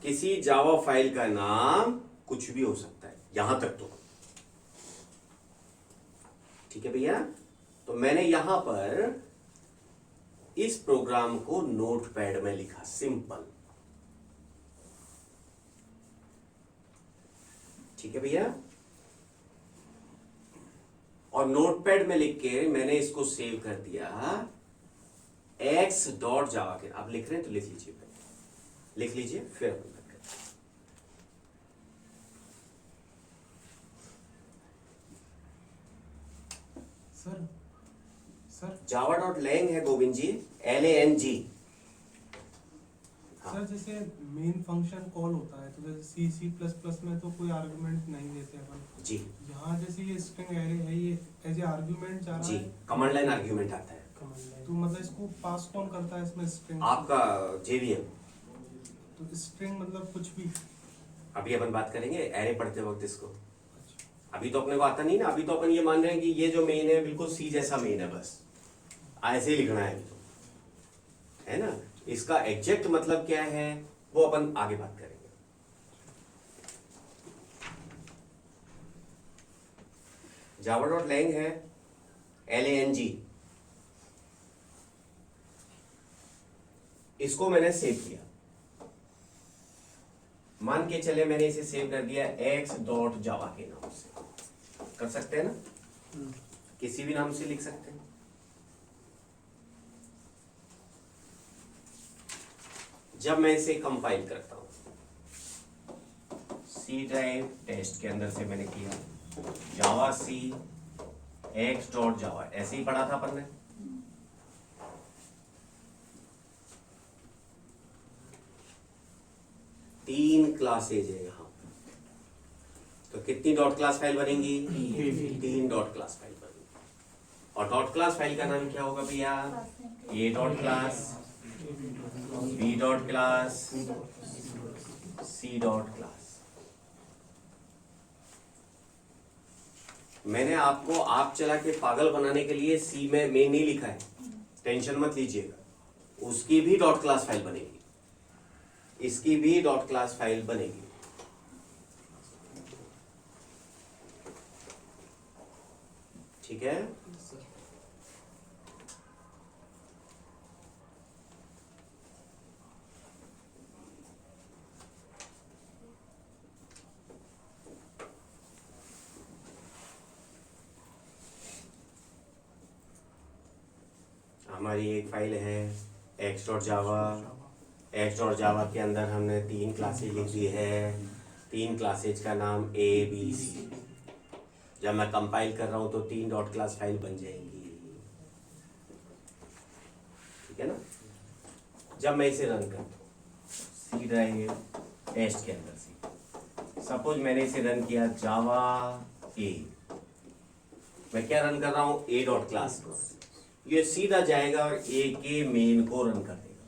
किसी जावा फाइल का नाम कुछ भी हो सकता है, यहां तक तो ठीक है भैया। तो मैंने यहां पर इस प्रोग्राम को नोटपैड में लिखा, सिंपल। ठीक है भैया। और नोटपैड में लिख के मैंने इसको सेव कर दिया x.java के। आप लिख रहे हैं तो लिख लीजिए, लिख लीजिए, फिर अपन बात करते हैं। सर java.lang है गोविंद जी, LANG। सर जैसे मेन फंक्शन कॉल होता है, तो जैसे C++ में तो कोई आर्गुमेंट नहीं देते अपन जी यहाँ, जैसे ये स्ट्रिंग एरे है, ये एज ए आर्गुमेंट जा रहा जी, है। कमांड लाइन आर्ग्यूमेंट आता है। तो मतलब इसको पास कौन करता है इसमें स्ट्रिंग? आपका JVM। तो स्ट्रिंग मतलब कुछ भी? अभी अपन बात करेंगे एरे पढ़ते वक्त इसको। अच्छा। अभी तो अपने को आता नहीं ना, अभी तो अपन ये मान रहे हैं कि ये जो मेन है बिल्कुल C जैसा मेन है, बस ऐसे ही लिखना है अभी तो, है ना। इसका एग्जैक्ट मतलब क्या है वो अपन आगे बात करेंगे। java.lang है, LANG। इसको मैंने सेव किया, मान के चले मैंने इसे सेव कर दिया x.java के नाम से। कर सकते हैं ना, किसी भी नाम से लिख सकते हैं। जब मैं इसे कंपाइल करता हूं, C ड्राइव टेस्ट के अंदर से मैंने किया जावा C x.java, ऐसे ही पढ़ा था अपन ने। तीन क्लासेज है यहाँ, तो कितनी डॉट क्लास फाइल बनेंगी? 3 डॉट क्लास फाइल बनेंगी। और डॉट क्लास फाइल का नाम क्या होगा भैया? A dot class, B dot class, C dot class. मैंने आपको आप चला के पागल बनाने के लिए C में मेन नहीं लिखा है, टेंशन मत लीजिएगा। उसकी भी डॉट क्लास फाइल बनेगी, इसकी भी डॉट क्लास फाइल बनेगी। ठीक है। हमारी एक फाइल है x.java। x.java के अंदर हमने 3 क्लासेज लिख दी है। 3 क्लासेज का नाम A B C। जब मैं कंपाइल कर रहा हूं तो 3 डॉट क्लास फाइल बन जाएंगी। ठीक है ना। जब मैं इसे रन करता हूं C ड्राइव टेस्ट के अंदर से, सपोज मैंने इसे रन किया जावा A, मैं क्या रन कर रहा हूं? A डॉट क्लास को। ये सीधा जाएगा और A के मेन को रन कर देगा।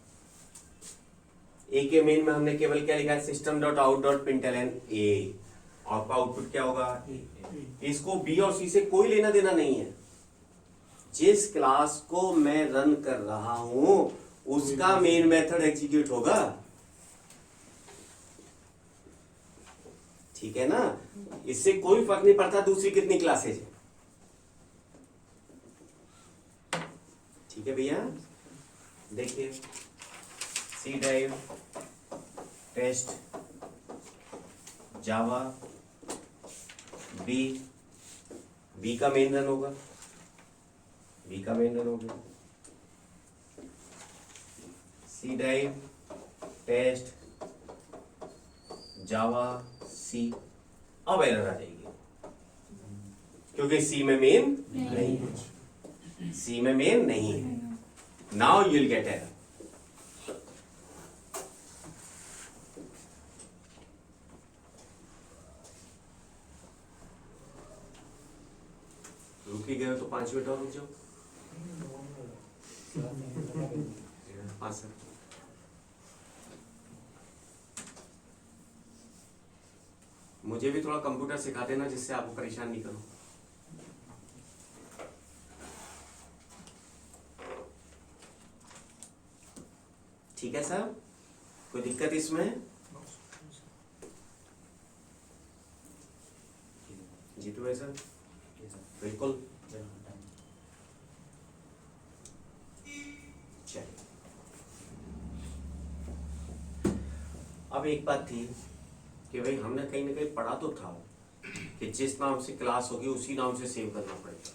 A के मेन में हमने केवल क्या लिखा है? System dot out dot println A। आपका आउटपुट क्या होगा? इसको B और C से कोई लेना देना नहीं है। जिस क्लास को मैं रन कर रहा हूं उसका मेन मेथड एग्जीक्यूट होगा। ठीक है ना। इससे कोई फर्क नहीं पड़ता दूसरी कितनी क्लासेज है। ठीक है भैया। देखिए C ड्राइव टेस्ट जावा बी का मेन रन होगा, बी का मेन रन होगा। C ड्राइव टेस्ट जावा C। अब एरर आ जाएगी, क्योंकि सी में मेन नहीं। नहीं है, सी में मेन नहीं है। Now you will get error. रुक ही गए हो तो 5 मिनट और रुक जाओ। हाँ सर, मुझे भी थोड़ा कंप्यूटर सिखा देना जिससे आपको परेशान नहीं करूं। ठीक है सर, कोई दिक्कत इसमें? जीतू भाई सर, बिल्कुल। चलिए, अब एक बात थी कि भाई हमने कहीं ना कहीं पढ़ा तो था कि जिस नाम से क्लास होगी उसी नाम से सेव करना पड़ेगा।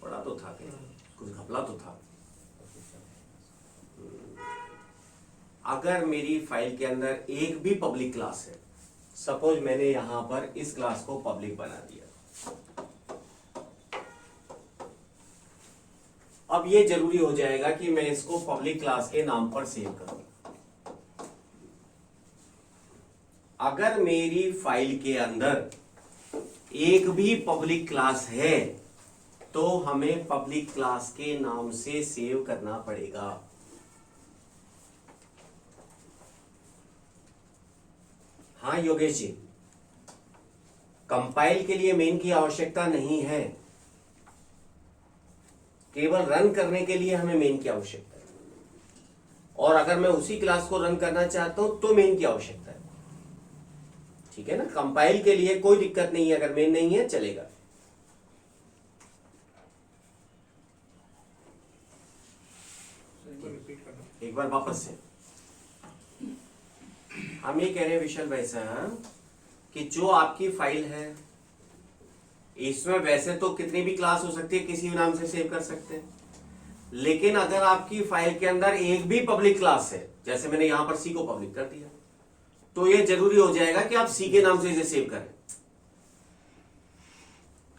पढ़ा तो था, कहीं कुछ घपला तो था। अगर मेरी फाइल के अंदर एक भी पब्लिक क्लास है, सपोज मैंने यहां पर इस क्लास को पब्लिक बना दिया, अब ये जरूरी हो जाएगा कि मैं इसको पब्लिक क्लास के नाम पर सेव करूं। अगर मेरी फाइल के अंदर एक भी पब्लिक क्लास है तो हमें पब्लिक क्लास के नाम से सेव करना पड़ेगा। हाँ योगेश जी, कंपाइल के लिए मेन की आवश्यकता नहीं है, केवल रन करने के लिए हमें मेन की आवश्यकता है। और अगर मैं उसी क्लास को रन करना चाहता हूं तो मेन की आवश्यकता है। ठीक है ना, कंपाइल के लिए कोई दिक्कत नहीं है, अगर मेन नहीं है चलेगा। एक बार वापस से हम ये कह रहे हैं विशाल भाई साहब कि जो आपकी फाइल है इसमें वैसे तो कितनी भी क्लास हो सकती है, किसी भी नाम से सेव कर सकते हैं, लेकिन अगर आपकी फाइल के अंदर एक भी पब्लिक क्लास है, जैसे मैंने यहां पर सी को पब्लिक कर दिया, तो ये जरूरी हो जाएगा कि आप सी के नाम से इसे सेव करें।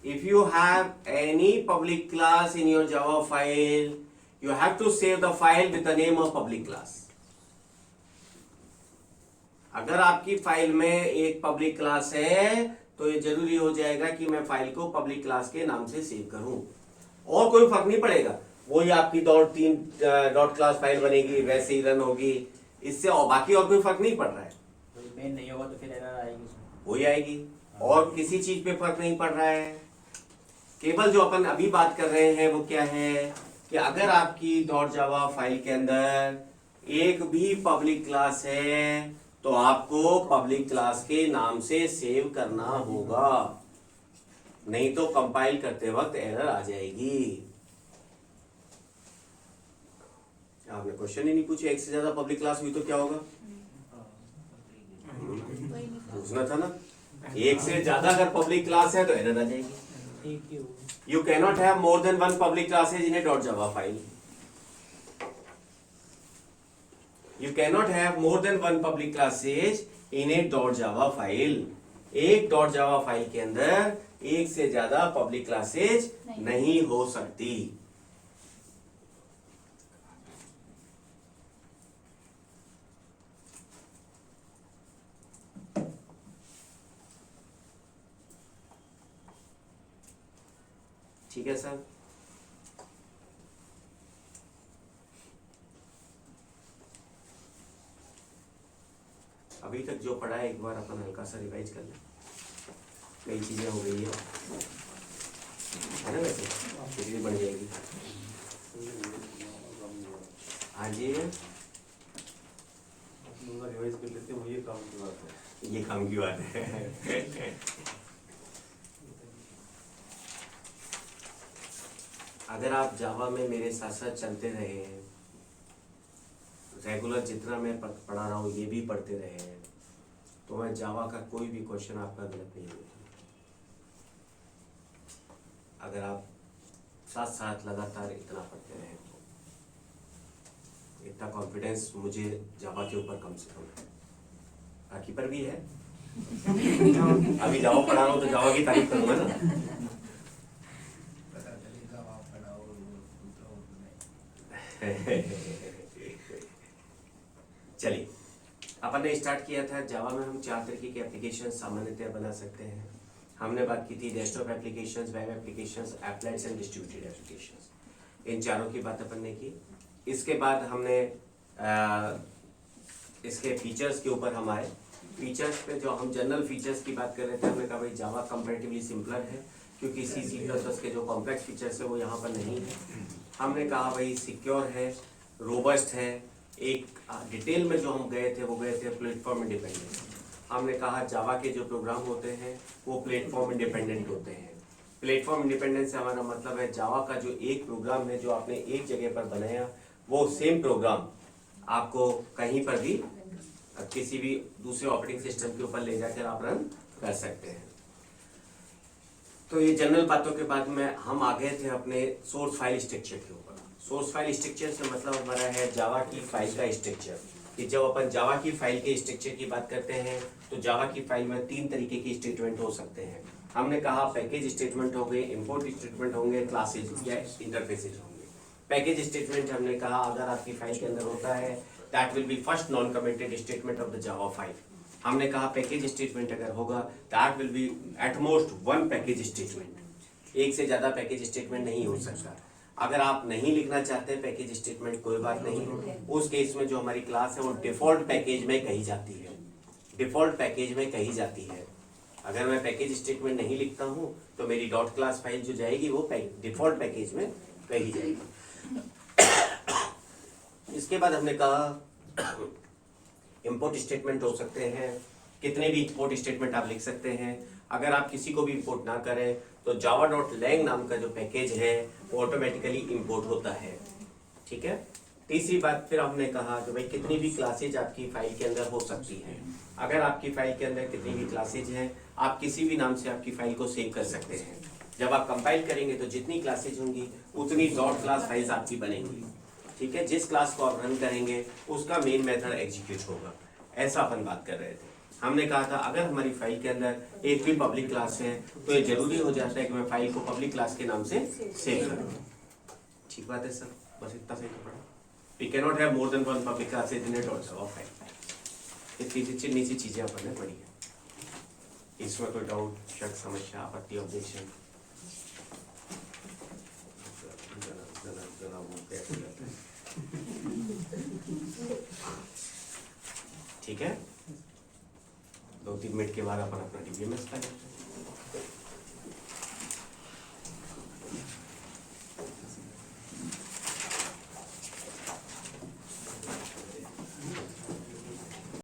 If you have any public class in your Java file, you have to save the file with the name of public class. अगर आपकी फाइल में एक पब्लिक क्लास है तो ये जरूरी हो जाएगा कि मैं फाइल को पब्लिक क्लास के नाम से सेव करूं, और कोई फर्क नहीं पड़ेगा, वही आपकी डॉट क्लास फाइल बनेगी, वैसे ही रन होगी, इससे और बाकी और कोई फर्क नहीं पड़ रहा है। मेन नहीं होगा तो फिर एरर आएगी उसमें, वही आएगी, और किसी चीज पे फर्क नहीं पड़ रहा है। केवल जो अपन अभी बात कर रहे हैं वो क्या है कि अगर आपकी .java फाइल के अंदर एक भी पब्लिक क्लास है तो आपको पब्लिक क्लास के नाम से सेव करना होगा, नहीं तो कंपाइल करते वक्त एरर आ जाएगी। आपने क्वेश्चन ही नहीं पूछा, एक से ज्यादा पब्लिक क्लास हुई तो क्या होगा? पूछना था ना, एक से ज्यादा अगर पब्लिक क्लास है तो एरर आ जाएगी। You cannot have more than one public classes in a .java file. You cannot have more than one public classes in a .java file. एक .java फाइल के अंदर एक से ज्यादा पब्लिक क्लासेज नहीं हो सकती। ठीक है सर, अभी तक जो पढ़ा है एक बार अपन हल्का सा रिवाइज कर लें। कई चीजें हो गई है ना, वैसे कितनी बढ़ जाएगी। हाँ जी, रिवाइज कर लेते हैं, ये काम की बात है, ये काम की बात है। अगर आप जावा में मेरे साथ साथ चलते रहे हैं, रेगुलर जितना मैं पढ़ा रहा हूँ ये भी पढ़ते रहे हैं, तो मैं जावा का कोई भी क्वेश्चन आपका गलत नहीं होगा। अगर आप साथ साथ लगातार इतना पढ़ते रहे तो इतना कॉन्फिडेंस मुझे जावा के ऊपर कम से कम है, बाकी पर भी है। अभी जावा पढ़ा रहा हूँ तो जावा की तारीफ करूंगा ना। चलिए, अपन ने स्टार्ट किया था जावा में हम 4 तरीके के एप्लीकेशन सामान्यतः बना सकते हैं। हमने बात की थी desktop applications, web applications, applets and distributed applications. इन चारों की बात अपन ने की। इसके बाद हमने इसके फीचर्स के ऊपर हम आए। फीचर्स पे जो हम जनरल फीचर्स की बात कर रहे थे, हमने कहा भाई जावा कंपैरेटिवली सिंपलर है क्योंकि C++ के जो कॉम्प्लेक्स फीचर्स है वो यहाँ पर नहीं है। हमने कहा भाई सिक्योर है, रोबस्ट है। एक डिटेल में जो हम गए थे प्लेटफॉर्म इंडिपेंडेंस। हमने कहा जावा के जो प्रोग्राम होते हैं वो प्लेटफॉर्म इंडिपेंडेंट होते हैं। प्लेटफॉर्म इंडिपेंडेंस से हमारा मतलब है जावा का जो एक प्रोग्राम है जो आपने एक जगह पर बनाया, वो सेम प्रोग्राम आपको कहीं पर भी किसी भी दूसरे ऑपरेटिंग सिस्टम के ऊपर ले जाकर आप रन कर सकते हैं। तो ये जनरल बातों के बाद में हम आ गए थे अपने सोर्स फाइल स्ट्रक्चर के ऊपर। सोर्स फाइल स्ट्रक्चर से मतलब हमारा है जावा की फाइल का स्ट्रक्चर। कि जब अपन जावा की फाइल के स्ट्रक्चर की बात करते हैं तो जावा की फाइल में 3 तरीके की स्टेटमेंट हो सकते हैं। हमने कहा पैकेज स्टेटमेंट होंगे, इंपोर्ट स्टेटमेंट होंगे, क्लासेज या इंटरफेसेज होंगे। पैकेज स्टेटमेंट हमने कहा अगर आपकी फाइल के अंदर होता है that will be first non commented statement of the Java file. हमने कहा पैकेज स्टेटमेंट अगर होगा that will be at most 1 package statement. एक से ज्यादा पैकेज स्टेटमेंट नहीं हो सकता। अगर आप नहीं लिखना चाहते पैकेज स्टेटमेंट कोई बात नहीं, उस केस में जो हमारी क्लास है वो डिफॉल्ट पैकेज में कही जाती है। डिफॉल्ट पैकेज में कही जाती है। अगर मैं पैकेज स्टेटमेंट नहीं लिखता हूँ तो मेरी डॉट क्लास फाइल जो जाएगी वो डिफॉल्ट पैकेज में कही जाएगी। इसके बाद हमने कहा इंपोर्ट स्टेटमेंट हो सकते हैं। कितने भी इंपोर्ट स्टेटमेंट आप लिख सकते हैं। अगर आप किसी को भी इंपोर्ट ना करें तो java.lang नाम का जो पैकेज है वो ऑटोमेटिकली इंपोर्ट होता है। ठीक है। तीसरी बात फिर हमने कहा कि भाई कितनी भी क्लासेज आपकी फाइल के अंदर हो सकती है। अगर आपकी फाइल के अंदर कितनी भी क्लासेज हैं आप किसी भी नाम से आपकी फाइल को सेव कर सकते हैं। जब आप कंपाइल करेंगे तो जितनी क्लासेज होंगी उतनी डॉट क्लास फाइल्स आपकी बनेंगी। ठीक है। जिस क्लास को आप रन करेंगे उसका मेन मेथड एग्जीक्यूट होगा। ऐसा अपन बात कर रहे थे। हमने कहा था अगर हमारी फाइल के अंदर एक भी पब्लिक क्लास है तो ये जरूरी हो जाता है कि मैं फाइल को पब्लिक क्लास के नाम से सेव करूँ। ठीक बात है सर, बस इतना सही तो पड़ा। We can not have more than 1 public classes in a Java file. ये चिन्नी सी चीजें अपन ने पढ़ी है। इसमें कोई डाउट, शक, समस्या, आपत्ति, ऑब्जेक्शन? ठीक है। 2-3 मिनट के बाद अपन अपना DBMS का